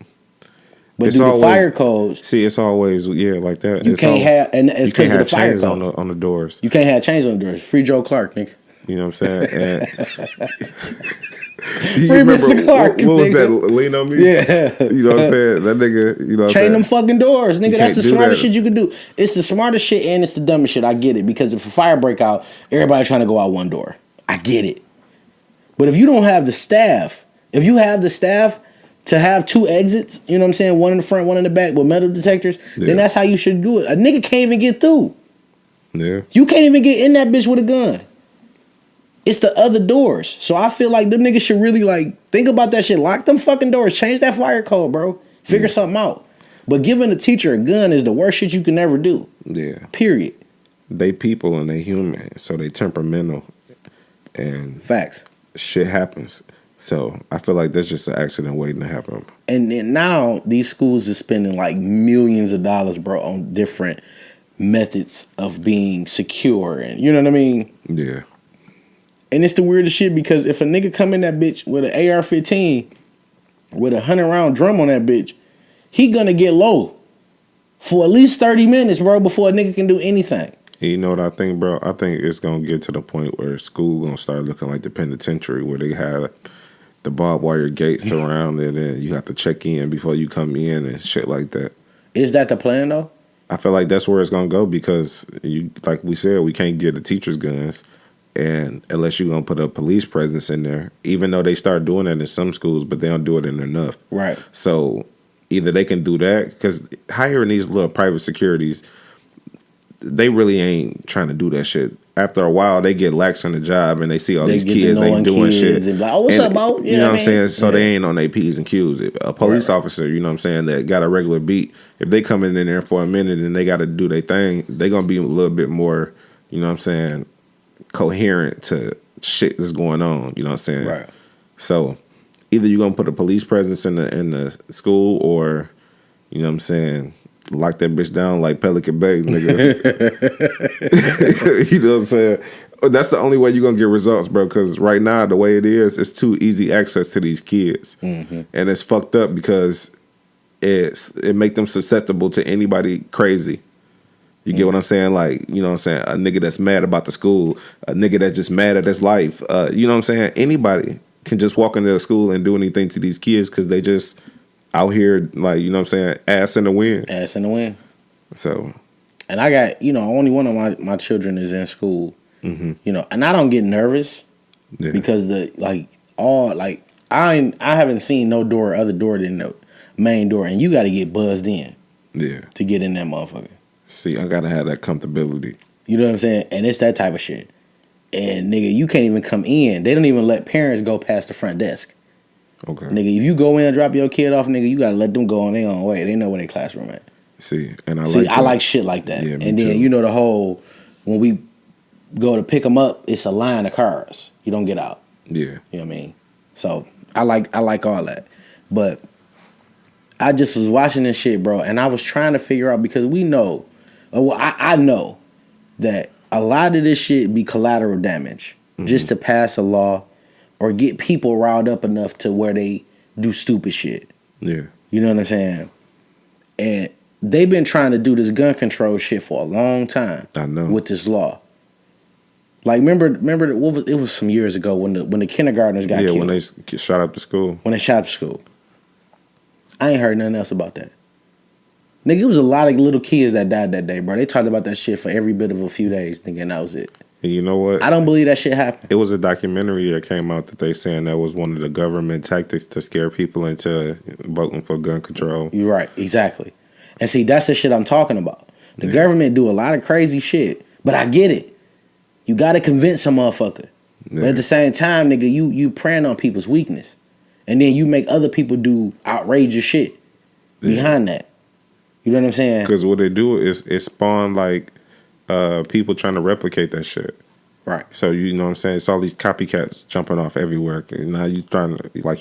it's do always, the fire codes. See, it's always, like that. You can't have, and it's because of the fire chains on the doors. You can't have chains on the doors. Free Joe Clark, nigga. You know what I'm saying? And Free Mr. Clark. What was that? Lean on me? Yeah. You know what I'm saying? That nigga, you know what I'm saying? Chain them fucking doors, nigga. That's the smartest shit you can do. It's the smartest shit and it's the dumbest shit. I get it. Because if a fire break out, everybody trying to go out one door. I get it. But if you don't have the staff, to have two exits, you know what I'm saying? One in the front, one in the back with metal detectors, then that's how you should do it. A nigga can't even get through. Yeah. You can't even get in that bitch with a gun. It's the other doors. So I feel like them niggas should really think about that shit. Lock them fucking doors. Change that fire code, bro. Figure something out. But giving a teacher a gun is the worst shit you can ever do. Yeah. Period. They people and they human, so they temperamental. And facts. Shit happens. So I feel like that's just an accident waiting to happen. And then now these schools are spending millions of dollars, bro, on different methods of being secure. And you know what I mean? Yeah. And it's the weirdest shit because if a nigga come in that bitch with an AR-15 with a 100-round drum on that bitch, he gonna get low for at least 30 minutes, bro, before a nigga can do anything. You know what I think, bro? I think it's gonna get to the point where school gonna start looking like the penitentiary, where they have the barbed wire gates around it, and you have to check in before you come in and shit like that. Is that the plan, though? I feel like that's where it's gonna go because like we said, we can't get the teachers guns. And unless you're going to put a police presence in there, even though they start doing that in some schools, but they don't do it in enough. Right. So either they can do that, because hiring these little private securities, they really ain't trying to do that shit. After a while, they get lax on the job and they see all these kids ain't doing shit. And like, oh, what's up, Bo? You know what I'm saying? So they ain't on their P's and Q's. A police officer, you know what I'm saying, that got a regular beat, if they come in there for a minute and they got to do their thing, they going to be a little bit more, you know what I'm saying, coherent to shit that's going on, you know what I'm saying? Right. So either you're gonna put a police presence in the school, or you know what I'm saying, lock that bitch down like Pelican Bay, nigga. You know what I'm saying? That's the only way you're gonna get results, bro. Because right now, the way it is, it's too easy access to these kids, and it's fucked up because it make them susceptible to anybody crazy. You get what I'm saying? Like, you know what I'm saying? A nigga that's mad about the school, a nigga that's just mad at his life. You know what I'm saying? Anybody can just walk into the school and do anything to these kids because they just out here, like, you know what I'm saying? Ass in the wind. Ass in the wind. So. And I got, only one of my children is in school, and I don't get nervous because I haven't seen no other door than the main door, and you got to get buzzed in to get in that motherfucker. See, I gotta have that comfortability. You know what I'm saying? And it's that type of shit. And nigga, you can't even come in. They don't even let parents go past the front desk. Okay. Nigga, if you go in and drop your kid off, nigga, you gotta let them go on their own way. They know where their classroom at. See, and I like shit like that. Yeah, and then too. The whole when we go to pick them up, it's a line of cars. You don't get out. Yeah. You know what I mean? So I like all that. But I just was watching this shit, bro, and I was trying to figure out because we know. Well, I know that a lot of this shit be collateral damage just to pass a law or get people riled up enough to where they do stupid shit. Yeah. You know what I'm saying? And they've been trying to do this gun control shit for a long time. I know. With this law. Like remember it was some years ago when the kindergartners got killed. Yeah, when they shot up the school. When they shot up the school. I ain't heard nothing else about that. Nigga, it was a lot of little kids that died that day, bro. They talked about that shit for every bit of a few days, nigga, and that was it. And you know what? I don't believe that shit happened. It was a documentary that came out that they saying that was one of the government tactics to scare people into voting for gun control. You're right, exactly. And see, that's the shit I'm talking about. The government do a lot of crazy shit, but I get it. You got to convince a motherfucker. Yeah. But at the same time, nigga, you preying on people's weakness. And then you make other people do outrageous shit behind that. You know what I'm saying? Because what they do is it spawn like people trying to replicate that shit. Right. So you know what I'm saying? It's all these copycats jumping off everywhere. And now you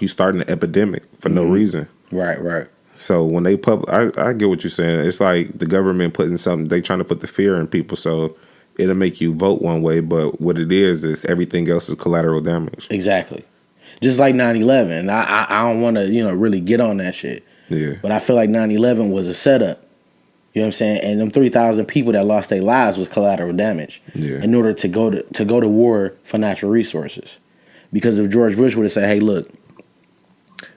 starting an epidemic for no reason. Right. So when they I get what you're saying. It's like the government putting something, they trying to put the fear in people so it'll make you vote one way, but what it is everything else is collateral damage. Exactly. Just like 9/11. I don't want to, really get on that shit. Yeah. But I feel like 9/11 was a setup. You know what I'm saying? And them 3,000 people that lost their lives was collateral damage. Yeah. In order to go to war for natural resources. Because if George Bush would have said, "Hey, look,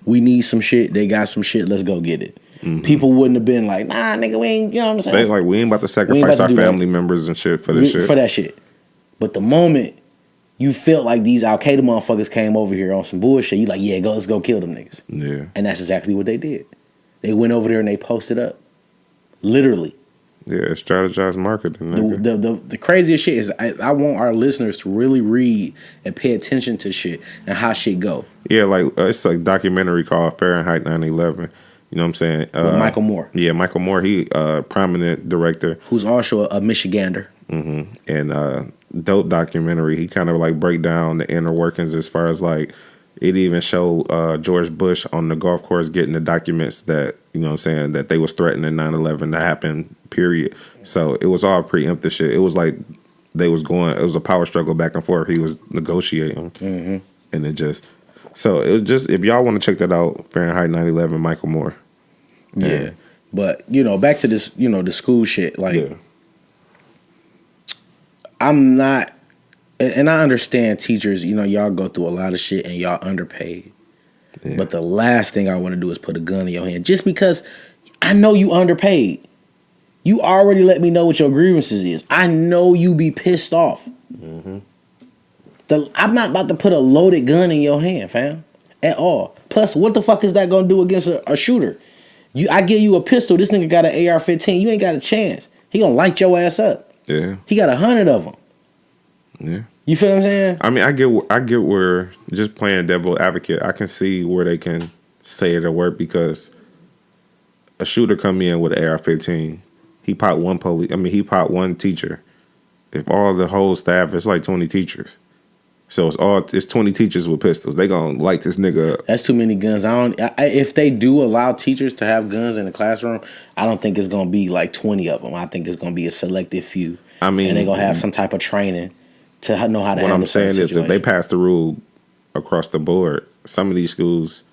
we need some shit. They got some shit. Let's go get it." Mm-hmm. People wouldn't have been like, "Nah, nigga, we ain't." You know what I'm saying? They like, we ain't about to sacrifice our family members and shit for this shit. For that shit. But the moment you felt like these Al Qaeda motherfuckers came over here on some bullshit, you like, yeah, let's go kill them niggas. Yeah. And that's exactly what they did. They went over there and they posted up. Literally. Yeah, strategized marketing. The craziest shit is I want our listeners to really read and pay attention to shit and how shit go. Yeah, like it's a documentary called Fahrenheit 9/11. You know what I'm saying? With Michael Moore. Yeah, Michael Moore. He prominent director. Who's also a Michigander. Mm-hmm. And dope documentary. He kind of like break down the inner workings as far as like it even showed George Bush on the golf course getting the documents that, you know what I'm saying, that they was threatening 9/11 to happen, period. So it was all preemptive shit. It was like it was a power struggle back and forth. He was negotiating. Mm-hmm. And it was just, if y'all want to check that out, Fahrenheit 9/11, Michael Moore. Yeah. But, back to this, the school shit. Like, yeah. I'm not, and I understand teachers, y'all go through a lot of shit and y'all underpaid. Yeah. But the last thing I want to do is put a gun in your hand. Just because I know you underpaid. You already let me know what your grievances is. I know you be pissed off. Mm-hmm. I'm not about to put a loaded gun in your hand, fam. At all. Plus, what the fuck is that going to do against a shooter? I give you a pistol. This nigga got an AR-15. You ain't got a chance. He going to light your ass up. Yeah. He got 100 of them. Yeah. You feel what I'm saying? I mean, I get where, just playing devil advocate, I can see where they can say it'll work because a shooter come in with an AR-15. He popped one teacher. If all the whole staff, it's like 20 teachers. So it's 20 teachers with pistols. They gonna light this nigga up. That's too many guns. If they do allow teachers to have guns in the classroom, I don't think it's gonna be like 20 of them. I think it's gonna be a selective few. I mean, and they gonna have some type of training to know how to. What I'm saying is, if they pass the rule across the board, some of these schools,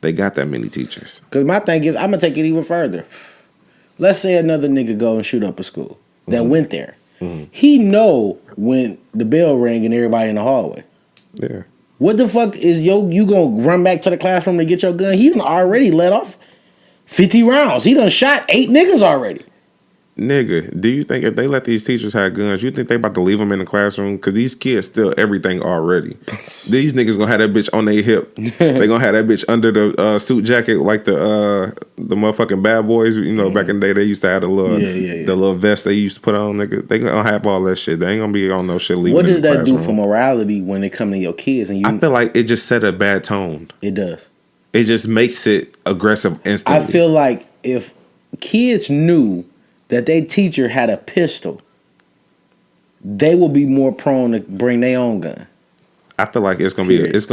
they got that many teachers. Because my thing is, I'm gonna take it even further. Let's say another nigga go and shoot up a school that went there. Mm-hmm. He know when the bell rang and everybody in the hallway. Yeah. What the fuck is you gonna run back to the classroom to get your gun? He done already let off 50 rounds. He done shot 8 niggas already. Nigga, do you think if they let these teachers have guns, you think they about to leave them in the classroom? Because these kids steal everything already. These niggas gonna have that bitch on their hip. They gonna have that bitch under the suit jacket like the motherfucking bad boys. Back in the day they used to have the little vest they used to put on. Nigga, they gonna have all that shit. They ain't gonna be on no shit leaving. What does that do for morality when it come to your kids? And I feel like it just set a bad tone. It does. It just makes it aggressive instantly. I feel like if kids knew that their teacher had a pistol, they will be more prone to bring their own gun. I feel like it's gonna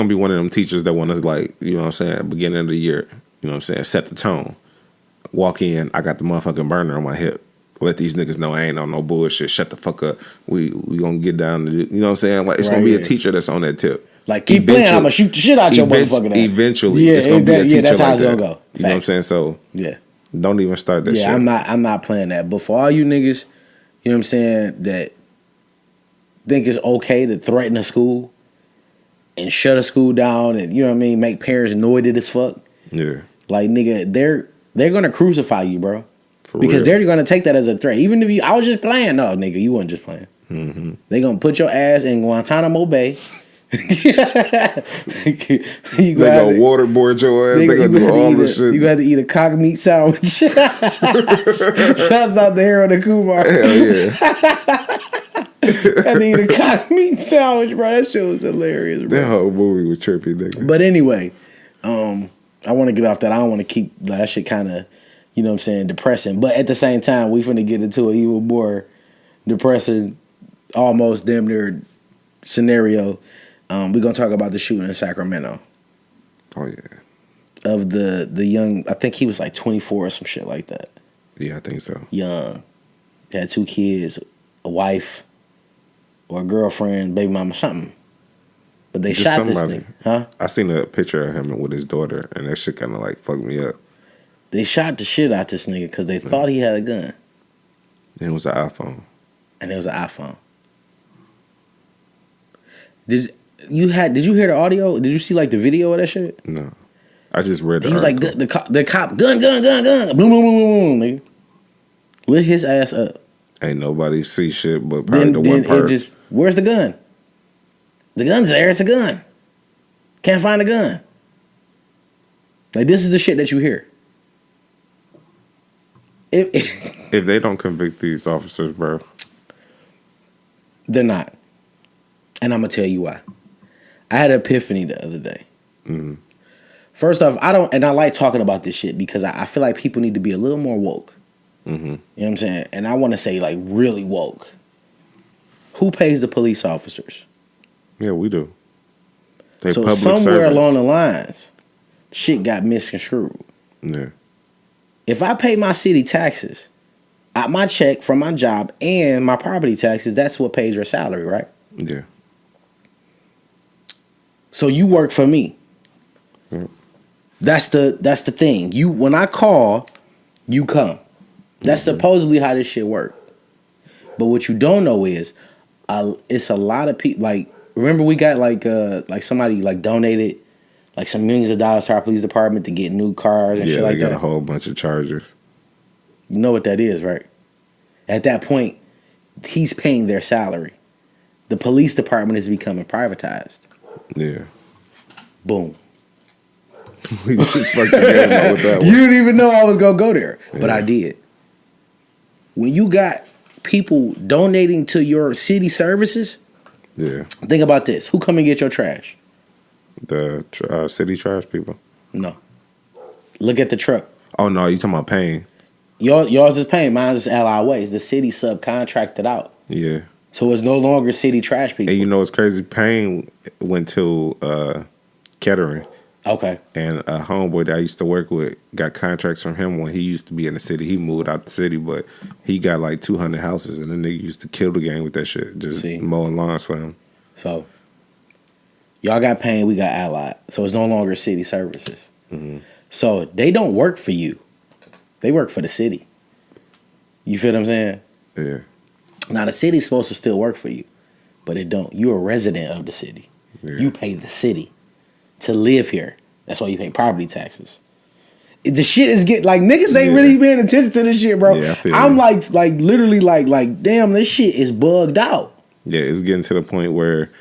be one of them teachers that want to, like, you know what I'm saying, beginning of the year, you know what I'm saying, set the tone. Walk in, I got the motherfucking burner on my hip. Let these niggas know I ain't on no bullshit. Shut the fuck up. We gonna get down to, you know what I'm saying? Like, it's gonna be a teacher that's on that tip. Like, keep playing, I'm gonna shoot the shit out your motherfucking ass. Eventually, it's gonna be a teacher that's how it's gonna go. You know what I'm saying? So yeah. Don't even start that shit. Yeah, I'm not playing that. But for all you niggas, you know what I'm saying, that think it's okay to threaten a school and shut a school down and, you know what I mean, make parents annoyed as fuck. Yeah. Like, nigga, they're gonna crucify you, bro. Because real. they're gonna take that as a threat. Even if I was just playing. No, nigga, you wasn't just playing. Mm-hmm. They gonna put your ass in Guantanamo Bay. They gonna waterboard your ass. They gonna do all this shit. You gonna have to eat a cock meat sandwich. That's not the Harold and Kumar. Hell yeah. Had to eat a cock meat sandwich, bro. That shit was hilarious, bro. That whole movie was trippy, nigga. But anyway, I want to get off that. I don't want to keep that shit kind of, you know what I'm saying, depressing. But at the same time, we finna get into an even more depressing, almost damn near scenario. We're gonna talk about the shooting in Sacramento. Oh yeah. Of the young, I think he was like 24 or some shit like that. Yeah, I think so. Young. Had 2 kids, a wife, or a girlfriend, baby mama, something. But they shot this nigga. Huh? I seen a picture of him with his daughter, and that shit kind of like fucked me up. They shot the shit out this nigga because they thought he had a gun. And it was an iPhone. And it was an iPhone. Did you hear the audio? Did you see like the video of that shit? No. I just read the He was article. like, the cop, gun, boom, boom, boom, boom, nigga. Lit his ass up. Ain't nobody see shit but probably the one person. Where's the gun? The gun's there, it's a gun. Can't find the gun. Like, this is the shit that you hear. If they don't convict these officers, bro. They're not. And I'm going to tell you why. I had an epiphany the other day. Mm-hmm. First off, I like talking about this shit because I feel like people need to be a little more woke. Mm-hmm. You know what I'm saying? And I want to say, like, really woke. Who pays the police officers? Yeah, we do. They so public somewhere servants. along the lines, shit got misconstrued. Yeah. If I pay my city taxes, out my check from my job and my property taxes, that's what pays your salary, right? Yeah. So you work for me. Yep. That's the thing. When I call, you come. That's supposedly how this shit works. But what you don't know is, it's a lot of people. Like, remember we got like somebody like donated like some millions of dollars to our police department to get new cars and shit like that. Yeah, they got a whole bunch of chargers. You know what that is, right? At that point, he's paying their salary. The police department is becoming privatized. Yeah. Boom. We just fucked the game up with that one. You didn't even know I was gonna go there, but I did. When you got people donating to your city services, yeah. Think about this: who come and get your trash? The city trash people. No. Look at the truck. Oh no, you talking about paying? Yours is paying. Mine is Ally Waste. The city subcontracted out. Yeah. So it's no longer city trash people. And you know what's crazy? Paying went to Kettering. Okay. And a homeboy that I used to work with got contracts from him when he used to be in the city. He moved out the city, but he got like 200 houses, and the nigga used to kill the game with that shit, just mowing lawns for him. So y'all got Payne, we got Allied. So it's no longer city services. Mm-hmm. So they don't work for you. They work for the city. You feel what I'm saying? Yeah. Now, the city's supposed to still work for you, but it don't. You're a resident of the city. Yeah. You pay the city to live here. That's why you pay property taxes. The shit is getting, like, niggas ain't really paying attention to this shit, bro. Yeah, I'm like literally like, damn, this shit is bugged out. Yeah, it's getting to the point where,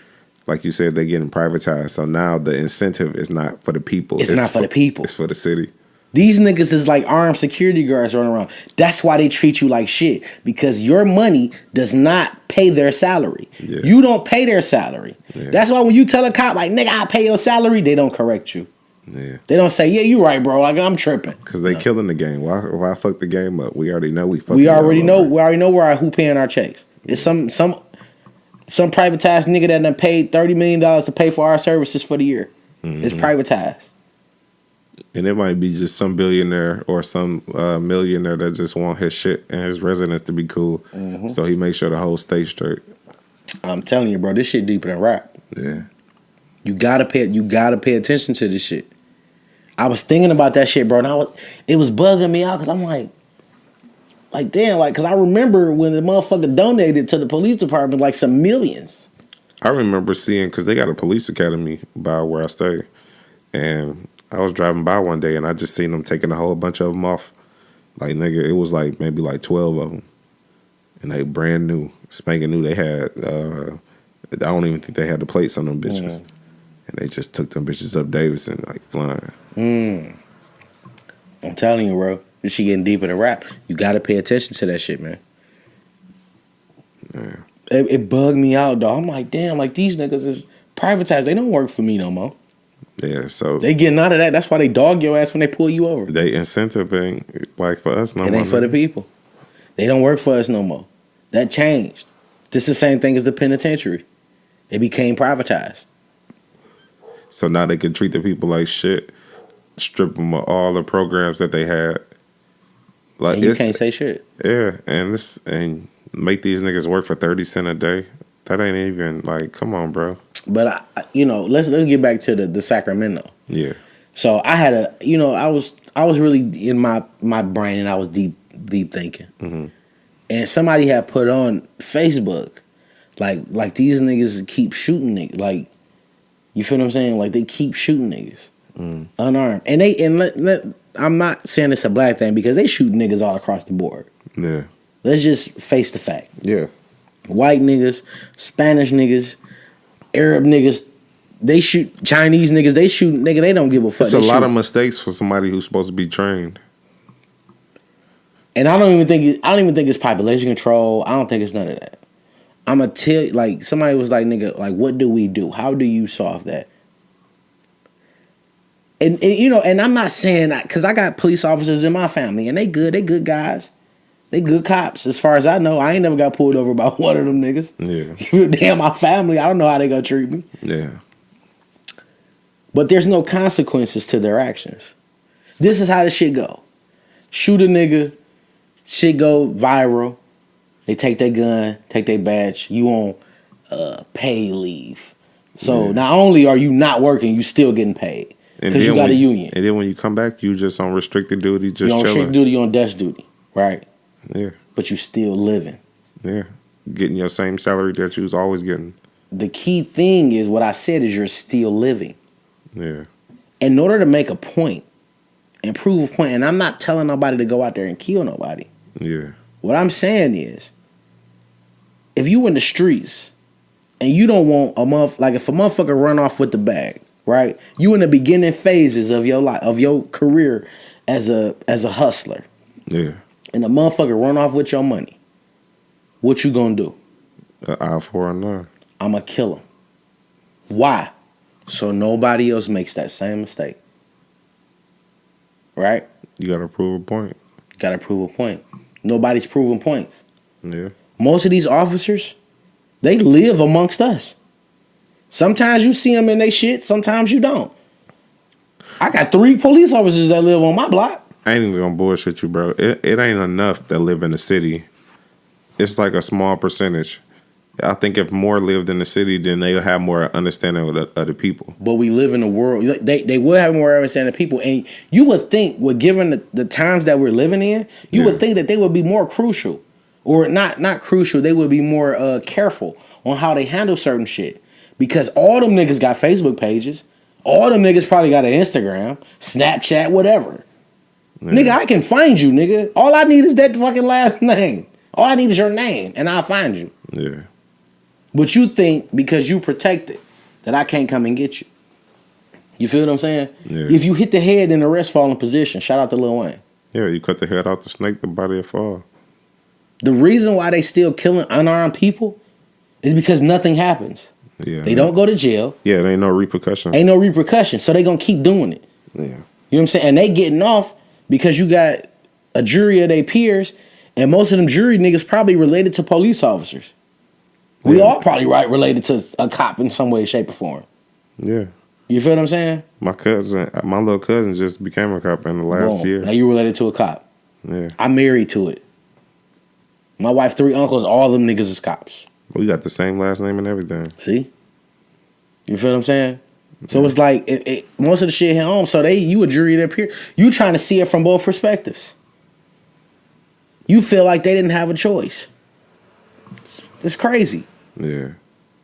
like you said, they're getting privatized. So now the incentive is not for the people. It's not for the people. It's for the city. These niggas is like armed security guards running around. That's why they treat you like shit. Because your money does not pay their salary. Yeah. You don't pay their salary. Yeah. That's why when you tell a cop, like, nigga, I'll pay your salary, they don't correct you. Yeah. They don't say, yeah, you right, bro. Like, I'm tripping. Because they killing the game. Why fuck the game up? We already know we fucking We already know who paying our checks. It's some privatized nigga that done paid $30 million to pay for our services for the year. Mm-hmm. It's privatized. And it might be just some billionaire or some millionaire that just want his shit and his residents to be cool. Mm-hmm. So he makes sure the whole state's straight. I'm telling you, bro, this shit deeper than rap. Yeah. You gotta pay attention to this shit. I was thinking about that shit, bro, and it was bugging me out because I'm like damn, like, because I remember when the motherfucker donated to the police department like some millions. I remember seeing, because they got a police academy by where I stay, and I was driving by one day and I just seen them taking a whole bunch of them off. Like, nigga, it was like maybe like 12 of them. And they brand new, spanking new. They had, I don't even think they had the plates on them bitches. And they just took them bitches up Davidson, like, flying. I'm telling you, bro. This shit getting deep in the rap. You got to pay attention to that shit, man. Yeah. It bugged me out, dog. I'm like, damn, like, these niggas is privatized. They don't work for me no more. Yeah, so they getting out of that. That's why they dog your ass when they pull you over. They incentive ain't like for us no more. It ain't for the people. They don't work for us no more. That changed. This is the same thing as the penitentiary. It became privatized. So now they can treat the people like shit, strip them of all the programs that they had. Like, and you can't say shit. Yeah, and make these niggas work for 30 cents a day. That ain't even, like, come on, bro. But let's get back to the Sacramento. Yeah. So I had I was really in my brain, and I was deep thinking. Mm-hmm. And somebody had put on Facebook, like these niggas keep shooting niggas. Like, you feel what I'm saying? Like, they keep shooting niggas unarmed, and I'm not saying it's a black thing because they shoot niggas all across the board. Yeah. Let's just face the fact. Yeah. White niggas, Spanish niggas, Arab niggas, they shoot. Chinese niggas, they shoot. Nigga, they don't give a fuck. It's a lot of mistakes for somebody who's supposed to be trained. And I don't even think it's population control. I don't think it's none of that. I'm gonna tell you, like, somebody was like, nigga, like, what do we do? How do you solve that? And and I'm not saying that because I got police officers in my family, and they good guys. They good cops, as far as I know. I ain't never got pulled over by one of them niggas. Yeah. Damn, my family, I don't know how they gonna treat me. Yeah. But there's no consequences to their actions. This is how the shit go. Shoot a nigga, shit go viral. They take their gun, take their badge. You on pay leave. So not only are you not working, you still getting paid. Because you got a union. And then when you come back, you just on restricted duty, just chilling. You on restricted duty, you on desk duty. Right? Yeah. But you still living. Yeah. Getting your same salary that you was always getting. The key thing is what I said is you're still living. Yeah. In order to make a point and prove a point, and I'm not telling nobody to go out there and kill nobody. Yeah. What I'm saying is, if you in the streets and you don't want like if a motherfucker run off with the bag, right? You in the beginning phases of your life, of your career as a hustler. Yeah. And the motherfucker run off with your money. What you gonna do? Eye for an eye. I'm gonna kill him. Why? So nobody else makes that same mistake. Right? You gotta prove a point. Gotta prove a point. Nobody's proving points. Yeah. Most of these officers, they live amongst us. Sometimes you see them in they shit, sometimes you don't. I got 3 police officers that live on my block. I ain't even gonna bullshit you, bro. It ain't enough that live in the city. It's like a small percentage. I think if more lived in the city, then they'll have more understanding of the people. But we live in a world, they will have more understanding of people. And you would think, given the times that we're living in, you would think that they would be more crucial. Or not crucial, they would be more careful on how they handle certain shit. Because all them niggas got Facebook pages. All them niggas probably got an Instagram, Snapchat, whatever. Yeah. Nigga, I can find you, nigga. All I need is that fucking last name. All I need is your name, and I'll find you. Yeah. But you think because you protected that I can't come and get you. You feel what I'm saying? Yeah. If you hit the head in the rest falling position, shout out to Lil Wayne. Yeah, you cut the head off the snake, the body will fall. The reason why they still killing unarmed people is because nothing happens. Yeah. They don't go to jail. Yeah, there ain't no repercussions. Ain't no repercussions, so they gonna keep doing it. Yeah. You know what I'm saying? And they getting off because you got a jury of their peers, and most of them jury niggas probably related to police officers. We all probably related to a cop in some way, shape, or form. Yeah. You feel what I'm saying? My little cousin just became a cop in the last year. Now you related to a cop. Yeah. I'm married to it. My wife's 3 uncles, all them niggas is cops. We got the same last name and everything. See? You feel what I'm saying? So it's like most of the shit hit home. So you a jury of their peer. You trying to see it from both perspectives. You feel like they didn't have a choice. It's crazy. Yeah.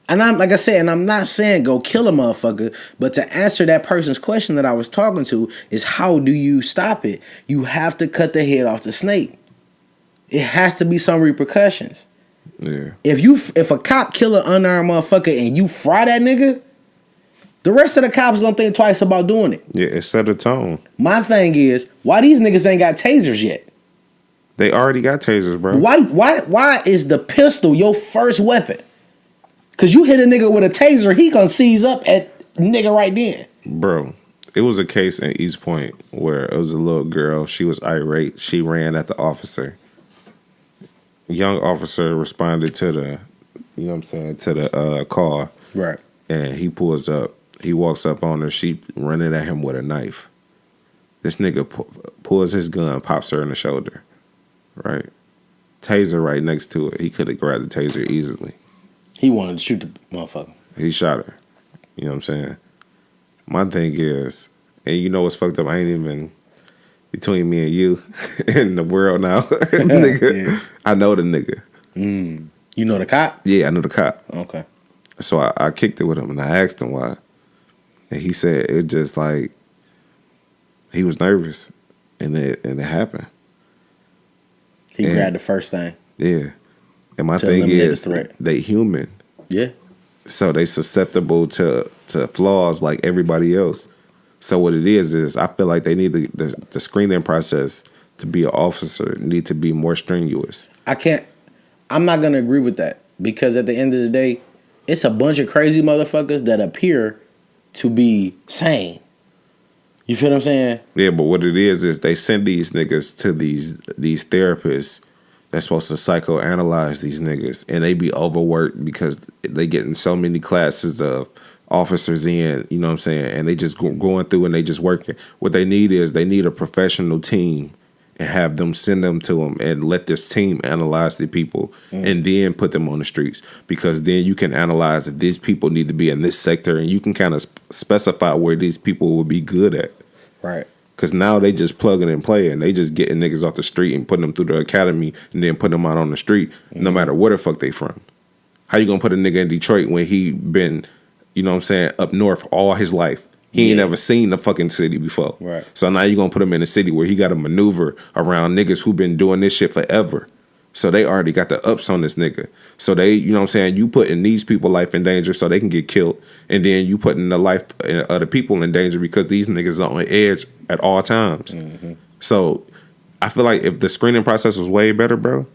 And I'm like I said, and I'm not saying go kill a motherfucker, but to answer that person's question that I was talking to is how do you stop it? You have to cut the head off the snake. It has to be some repercussions. Yeah. If a cop kill an unarmed motherfucker and you fry that nigga, the rest of the cops gonna think twice about doing it. Yeah, it set a tone. My thing is, why these niggas ain't got tasers yet? They already got tasers, bro. Why is the pistol your first weapon? Cause you hit a nigga with a taser, he gonna seize up at nigga right then. Bro, it was a case in East Point where it was a little girl. She was irate. She ran at the officer. Young officer responded to the, you know what I'm saying, to the call. Right. And he pulls up. He walks up on her. She running at him with a knife. This nigga pulls his gun, pops her in the shoulder. Right. Taser right next to it. He could have grabbed the taser easily. He wanted to shoot the motherfucker. He shot her. You know what I'm saying? My thing is, and you know what's fucked up? I ain't even between me and you in the world now. Nigga. Yeah. I know the nigga. You know the cop? Yeah, I know the cop. Okay. So I kicked it with him and I asked him why. And he said it just like he was nervous and it happened. He grabbed the first thing. Yeah. And my thing is they human. Yeah. So they susceptible to flaws like everybody else. So what it is I feel like they need the screening process to be an officer need to be more strenuous. I'm not going to agree with that because at the end of the day, it's a bunch of crazy motherfuckers that appear to be sane. You feel what I'm saying? Yeah, but what it is they send these niggas to these therapists that's supposed to psychoanalyze these niggas, and they be overworked because they getting so many classes of officers in, you know what I'm saying, and they just going through and they just working. What they need is they need a professional team and have them send them to them and let this team analyze the people and then put them on the streets, because then you can analyze if these people need to be in this sector and you can kind of specify where these people will be good at. Right. Because now they just plugging and playing. They just getting niggas off the street and putting them through the academy and then putting them out on the street no matter where the fuck they from. How you gonna put a nigga in Detroit when he been, you know what I'm saying, up north all his life? He ain't never seen the fucking city before. Right. So now you gonna put him in a city where he got to maneuver around niggas who been doing this shit forever. So they already got the ups on this nigga. So they, you know what I'm saying, you putting these people life in danger so they can get killed. And then you putting the life of the people in danger because these niggas are on edge at all times. Mm-hmm. So I feel like if the screening process was way better, bro,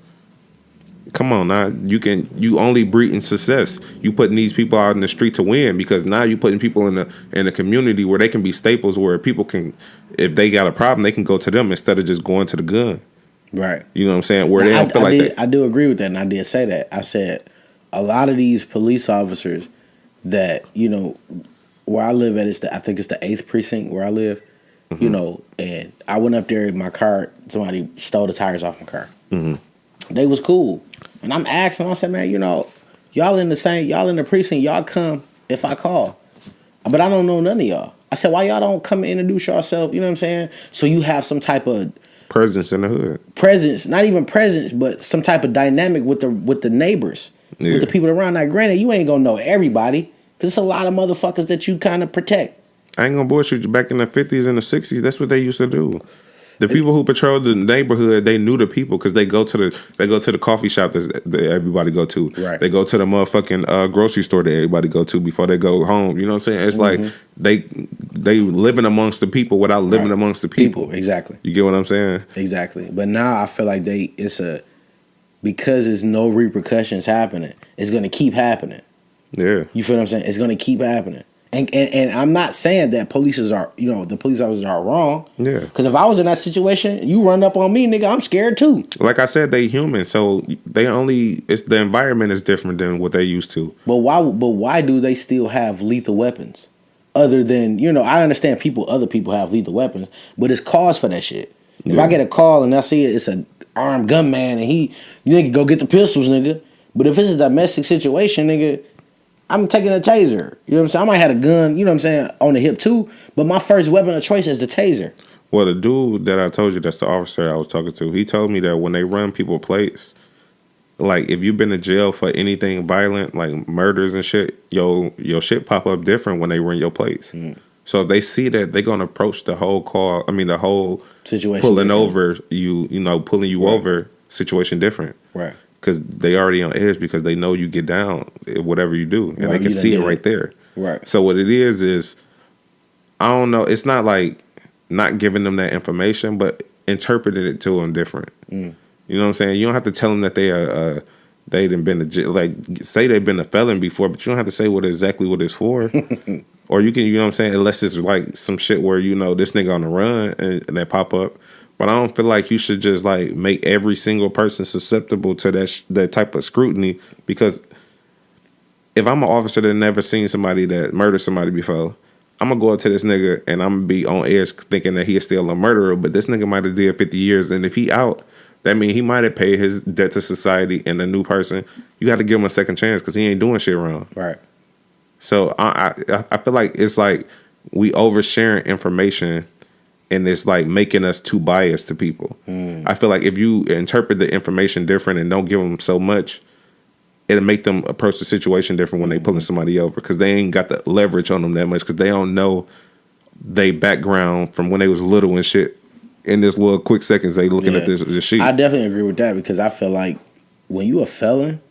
come on now. You only breeding success. You putting these people out in the street to win, because now you putting people in a community where they can be staples, where people can, if they got a problem, they can go to them instead of just going to the gun. Right. You know what I'm saying? Where now, they don't feel like that. I do agree with that, and I did say that. I said a lot of these police officers that, you know, where I live at, I think it's the 8th precinct where I live, you know, and I went up there in my car, somebody stole the tires off my car. Mm-hmm. They was cool. And I'm asking, I said, man, you know, y'all in the precinct, y'all come if I call. But I don't know none of y'all. I said, why y'all don't come and introduce yourself, you know what I'm saying? So you have some type of presence in the hood. Presence, not even presence, but some type of dynamic with the neighbors, with the people around. Now, granted, you ain't gonna know everybody, because it's a lot of motherfuckers that you kind of protect. I ain't gonna bullshit you. Back in the 50s and the 60s, that's what they used to do. The people who patrolled the neighborhood, they knew the people because they go to the coffee shop that everybody go to. Right. They go to the motherfucking grocery store that everybody go to before they go home. You know what I'm saying? It's like they living amongst the people without living amongst the people. Exactly. You get what I'm saying? Exactly. But now I feel like because there's no repercussions happening, it's gonna keep happening. Yeah. You feel what I'm saying? It's gonna keep happening. And I'm not saying that the police officers are wrong. Yeah. Because if I was in that situation, you run up on me, nigga, I'm scared too. Like I said, they human, so it's the environment is different than what they used to. But why do they still have lethal weapons? Other than, you know, I understand other people have lethal weapons, but it's cause for that shit. If I get a call and I see it's an armed gunman and you nigga go get the pistols, nigga. But if it's a domestic situation, nigga, I'm taking a taser. You know what I'm saying? I might have a gun, you know what I'm saying, on the hip too, but my first weapon of choice is the taser. Well, the dude that I told you, that's the officer I was talking to, he told me that when they run people plates, like if you've been to jail for anything violent, like murders and shit, your shit pop up different when they run your plates. So if they see that, they're gonna approach the whole car. I mean, the whole situation pulling different. Over you, pulling you over situation different, right? Because they already on edge because they know you get down whatever you do, and they can see it right there, right? So what it is I don't know. It's not like not giving them that information, but interpreting it to them different. You know what I'm saying? You don't have to tell them that they done been to jail. Like say they've been a felon before, but you don't have to say exactly what it's for. Or you can, you know what I'm saying, unless it's like some shit where, this nigga on the run and that pop up. But I don't feel like you should just like make every single person susceptible to that type of scrutiny. Because if I'm an officer that never seen somebody that murdered somebody before, I'm going to go up to this nigga and I'm going to be on edge thinking that he is still a murderer. But this nigga might have did 50 years. And if he out, that means he might have paid his debt to society and a new person. You got to give him a second chance because he ain't doing shit wrong. Right. So I feel like it's like we oversharing information and it's like making us too biased to people. I feel like if you interpret the information different and don't give them so much, it'll make them approach the situation different when they pulling somebody over because they ain't got the leverage on them that much because they don't know they background from when they was little and shit. In this little quick seconds, they looking at this sheet. I definitely agree with that because I feel like when you a felon,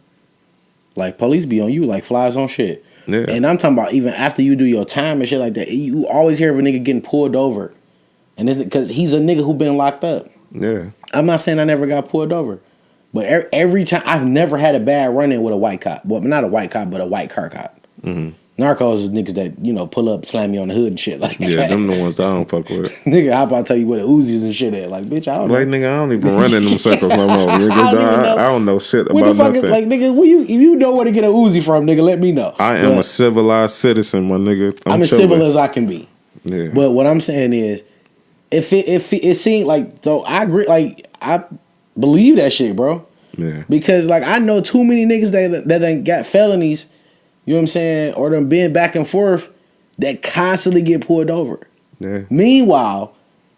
like police be on you like flies on shit. Yeah. And I'm talking about even after you do your time and shit like that, you always hear of a nigga getting pulled over. And it's because he's a nigga who been locked up. Yeah. I'm not saying I never got pulled over. But every time, I've never had a bad run-in with a white cop. Well, not a white cop, but a white car cop. Narcos is niggas that, pull up, slam me on the hood and shit like that. Yeah, them the ones I don't fuck with. Nigga, how about I tell you where the Uzis and shit at? Like, bitch, I don't know. Like, nigga, I don't even run in them circles no more. Nigga, I don't know shit where about nothing. Like, nigga, if you know where to get a Uzi from, nigga, let me know. I am a civilized citizen, my nigga. I'm as civil as I can be. Yeah. But what I'm saying is, if it seemed like, so I agree, like, I believe that shit, bro. Yeah. Because, like, I know too many niggas that ain't got felonies, you know what I'm saying, or them being back and forth, that constantly get pulled over. Yeah. Meanwhile,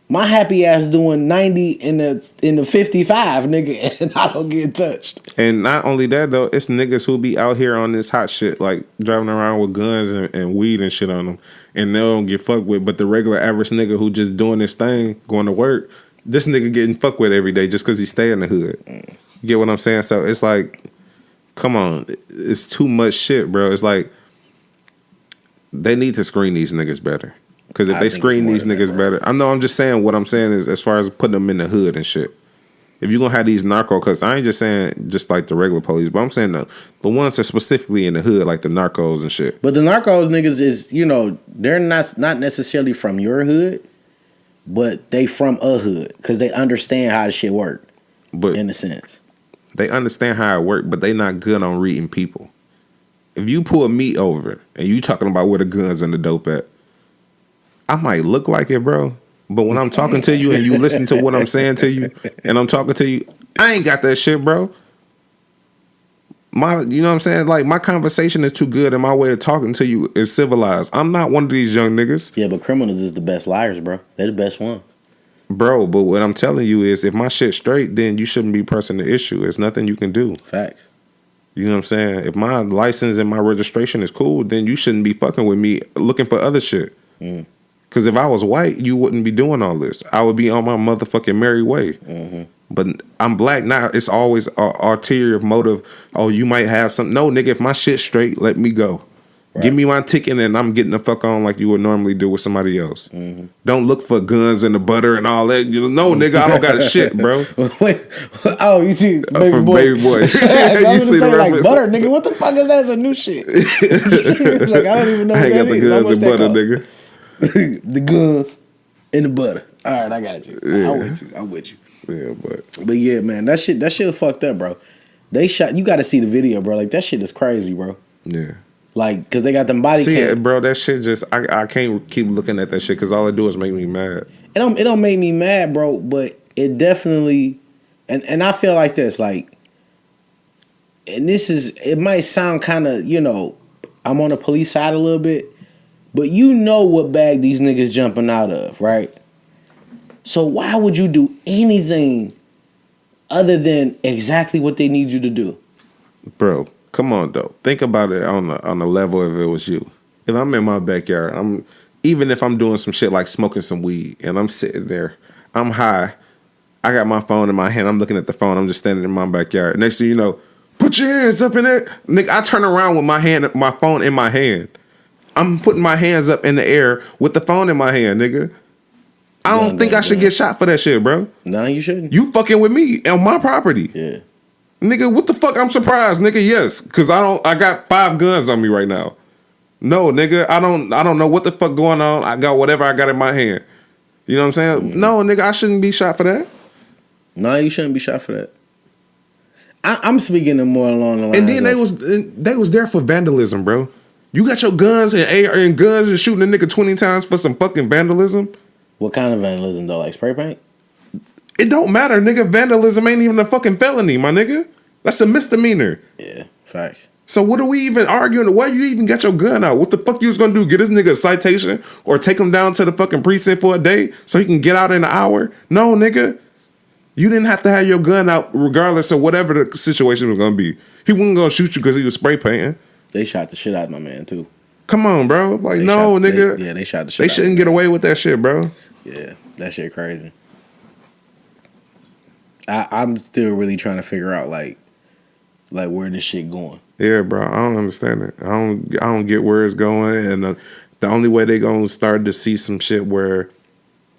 my happy ass doing 90 in the 55, nigga, and I don't get touched. And not only that, though, it's niggas who be out here on this hot shit, like driving around with guns and weed and shit on them, and they don't get fucked with. But the regular average nigga who just doing this thing, going to work, this nigga getting fucked with every day just because he stay in the hood. You get what I'm saying? So it's like, come on, it's too much shit, bro. It's like they need to screen these niggas better. Because if they screen these niggas better, I know I'm just saying what I'm saying is as far as putting them in the hood and shit. If you're going to have these narco, because I ain't just saying just like the regular police, but I'm saying the ones that specifically in the hood, like the narcos and shit. But the narcos niggas is, they're not necessarily from your hood, but they from a hood because they understand how the shit work, but in a sense. They understand how it works, but they not good on reading people. If you pull me over and you talking about where the guns and the dope at, I might look like it, bro. But when I'm talking to you and you listen to what I'm saying to you and I'm talking to you, I ain't got that shit, bro. You know what I'm saying? Like, my conversation is too good and my way of talking to you is civilized. I'm not one of these young niggas. Yeah, but criminals is the best liars, bro. They're the best ones. Bro, but what I'm telling you is if my shit's straight, then you shouldn't be pressing the issue. There's nothing you can do. Facts. You know what I'm saying? If my license and my registration is cool, then you shouldn't be fucking with me looking for other shit. Because if I was white, you wouldn't be doing all this. I would be on my motherfucking merry way. But I'm black now. It's always an ulterior motive. Oh, you might have something. No, nigga, if my shit's straight, let me go. Right. Give me my ticket and I'm getting the fuck on like you would normally do with somebody else. Don't look for guns and the butter and all that. No, nigga, I don't got a shit, bro. Wait, oh, you see, baby boy. Baby boy. You see the like butter, nigga. What the fuck is that? It's a new shit. Like, I don't even know. I ain't got the guns and butter, nigga. The guns and the butter. All right, I got you. Yeah. I'm with you. Yeah, but yeah, man, that shit was fucked up, bro. They shot. You got to see the video, bro. Like, that shit is crazy, bro. Yeah. Like, because they got them body cam. Bro, that shit just, I can't keep looking at that shit because all it do is make me mad. It don't make me mad, bro, but it definitely, and I feel like this, like, and this is, it might sound kind of, I'm on the police side a little bit, but you know what bag these niggas jumping out of, right? So why would you do anything other than exactly what they need you to do? Bro, come on though. Think about it on the level if it was you. If I'm in my backyard, even if I'm doing some shit like smoking some weed and I'm sitting there, I'm high, I got my phone in my hand, I'm looking at the phone, I'm just standing in my backyard. Next thing you know, put your hands up in there. Nigga, I turn around with my phone in my hand. I'm putting my hands up in the air with the phone in my hand, nigga. I don't think I should get shot for that shit, bro. No, you shouldn't. You fucking with me on my property. Yeah. Nigga, what the fuck? I'm surprised, nigga. Yes, because I got 5 guns on me right now. No, nigga, I don't know what the fuck going on. I got whatever I got in my hand. You know what I'm saying? Mm-hmm. No, nigga, I shouldn't be shot for that. No, you shouldn't be shot for that. I'm speaking more along the lines. And then they was there for vandalism, bro. You got your guns and guns and shooting a nigga 20 times for some fucking vandalism. What kind of vandalism though? Like spray paint? It don't matter, nigga. Vandalism ain't even a fucking felony, my nigga. That's a misdemeanor. Yeah, facts. So what are we even arguing? Why you even got your gun out? What the fuck you was gonna do? Get this nigga a citation or take him down to the fucking precinct for a day so he can get out in an hour? No, nigga. You didn't have to have your gun out regardless of whatever the situation was gonna be. He wasn't gonna shoot you because he was spray painting. They shot the shit out of my man too. Come on, bro. Like, nigga. They shot the shit out. They shouldn't get away with that shit, bro. Yeah, that shit crazy. I'm still really trying to figure out like where this shit going. Yeah, bro. I don't understand it. I don't get where it's going, and the only way they gonna start to see some shit where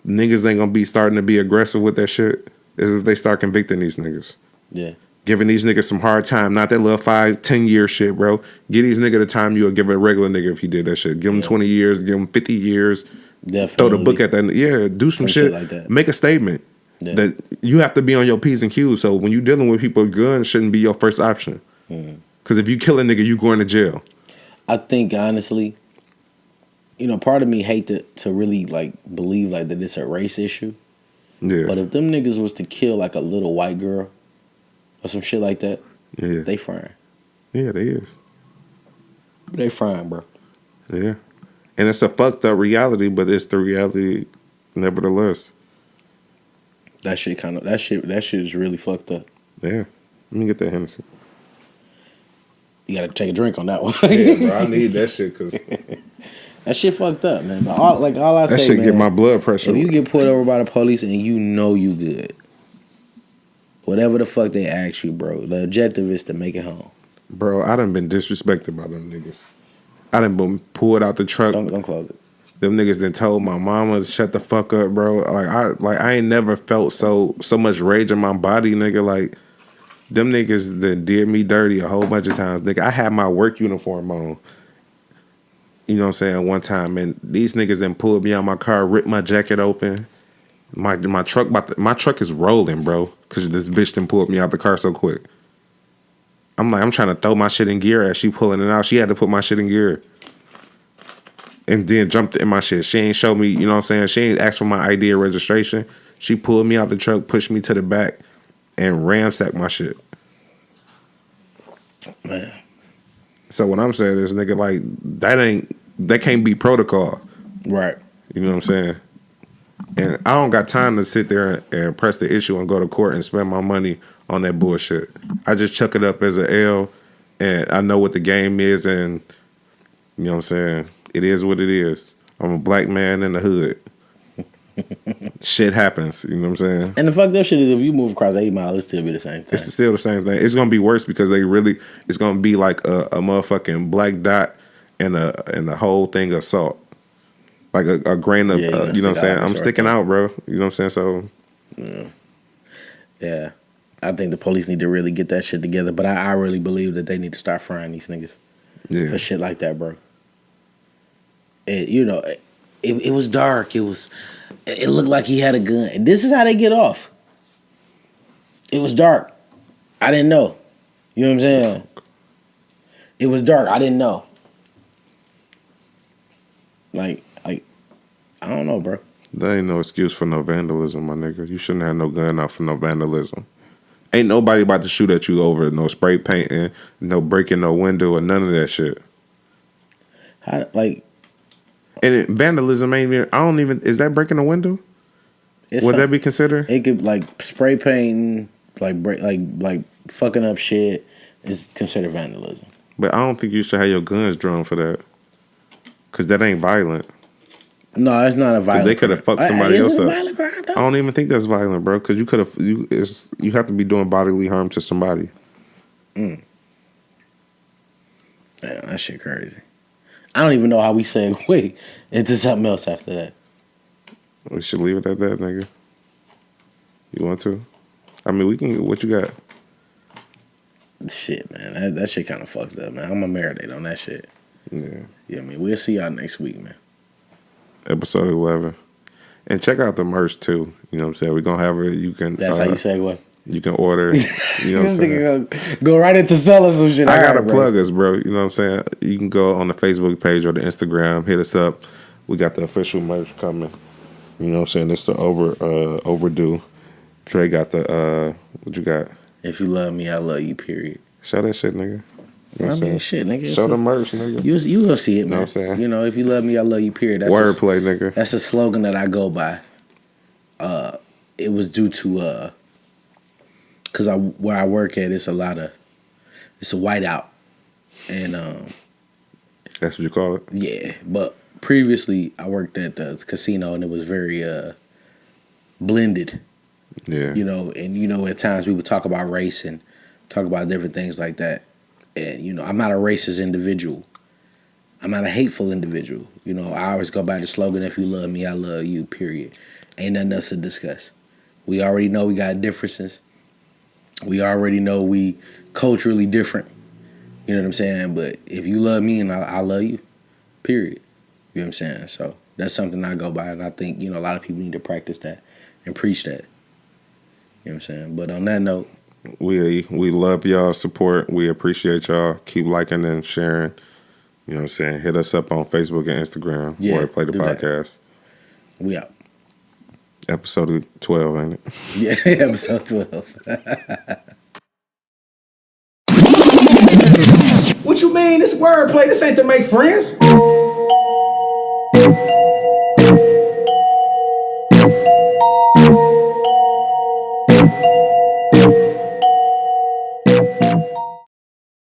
niggas ain't gonna be starting to be aggressive with that shit is if they start convicting these niggas. Yeah. Giving these niggas some hard time, not that little 5-10 year shit, bro. Give these niggas the time you would give a regular nigga if he did that shit. Give him 20 years, give him 50 years. Definitely. Throw the book at that. Yeah, do some shit like that. Make a statement that you have to be on your P's and Q's. So when you're dealing with people with guns, shouldn't be your first option. Because if you kill a nigga, you going to jail. I think honestly, part of me hate to really like believe like that it's a race issue. Yeah. But if them niggas was to kill like a little white girl or some shit like that, yeah, they frying. Yeah, they is. They frying, bro. Yeah. And it's a fucked up reality, but it's the reality nevertheless. That shit is really fucked up. Yeah. Let me get that Hennessy. You gotta take a drink on that one. Yeah, bro. I need that shit because that shit fucked up, man. But all I say, that shit man, get my blood pressure. If you get pulled over by the police and you know you good, whatever the fuck they ask you, bro, the objective is to make it home. Bro, I done been disrespected by them niggas. I done been pulled out the truck. Don't close it. Them niggas done told my mama to shut the fuck up, bro. I ain't never felt so much rage in my body, nigga. Like, them niggas that did me dirty a whole bunch of times. Nigga, I had my work uniform on. You know what I'm saying? One time, and these niggas then pulled me out my car, ripped my jacket open. My truck is rolling, bro, because this bitch done pulled me out the car so quick. I'm trying to throw my shit in gear as she pulling it out. She had to put my shit in gear. And then jumped in my shit. She ain't show me, you know what I'm saying? She ain't asked for my ID or registration. She pulled me out the truck, pushed me to the back, and ransacked my shit. Man. So what I'm saying is, nigga, like, that can't be protocol. Right. You know what I'm saying? And I don't got time to sit there and press the issue and go to court and spend my money on that bullshit. I just chuck it up as an L, and I know what the game is, and you know what I'm saying? It is what it is. I'm a black man in the hood. Shit happens, you know what I'm saying? And the fucked up shit is if you move across 8 Mile, it'll still be the same thing. It's still the same thing. It's gonna be worse because it's gonna be like a motherfucking black dot and a whole thing of salt. Like a grain of, you know what I'm saying? I'm sticking out, bro. You know what I'm saying? So, yeah. I think the police need to really get that shit together. But I really believe that they need to start frying these niggas for shit like that, bro. It was dark. It looked like he had a gun. And this is how they get off. It was dark. I didn't know. You know what I'm saying? It was dark. I didn't know. Like, I don't know, bro. There ain't no excuse for no vandalism, my nigga. You shouldn't have no gun out for no vandalism. Ain't nobody about to shoot at you over no spray painting, no breaking no window, or none of that shit. And vandalism ain't even. I don't even. Is that breaking a window? Would that be considered? It could spray painting, like fucking up shit is considered vandalism. But I don't think you should have your guns drawn for that, because that ain't violent. No, it's not a violent. They could have fucked somebody else up. Violent crime, though? I don't even think that's violent, bro. Because you could have. You have to be doing bodily harm to somebody. Damn, that shit crazy. I don't even know how we segue into something else after that. We should leave it at that, nigga. You want to? I mean, we can. What you got? Shit, man. That shit kind of fucked up, man. I'm gonna marinate on that shit. Yeah. Yeah, I mean, we'll see y'all next week, man. Episode 11. And check out the merch, too. You know what I'm saying? We're going to have it. You can. That's how you segue. You can order. You know what I'm saying? Go right into selling some shit. I got to plug us, bro. You know what I'm saying? You can go on the Facebook page or the Instagram. Hit us up. We got the official merch coming. You know what I'm saying? It's the overdue. Dre got the, what you got? If you love me, I love you, period. Show that shit, nigga. You know I mean, shit, nigga. Show the merch, nigga. You gonna see it, man. Know what I'm saying? You know, if you love me, I love you, period. That's Wordplay, nigga. That's a slogan that I go by. It was due to, because where I work at, it's a whiteout. And, that's what you call it? yeah, but previously I worked at the casino and it was very, blended. Yeah. You know, and you know, at times we would talk about race and talk about different things like that. And, you know, I'm not a racist individual. I'm not a hateful individual. You know, I always go by the slogan, if you love me, I love you, period. Ain't nothing else to discuss. We already know we got differences. We already know we culturally different. You know what I'm saying? But if you love me and I love you, period. You know what I'm saying? So that's something I go by. And I think, you know, a lot of people need to practice that and preach that. You know what I'm saying? But on that note, we love y'all's support. We appreciate y'all. Keep liking and sharing. You know what I'm saying? Hit us up on Facebook and Instagram. Yeah, Wordplay The Podcast. That. We out. Episode 12, ain't it? Yeah, episode 12. What you mean? This wordplay. This ain't to make friends.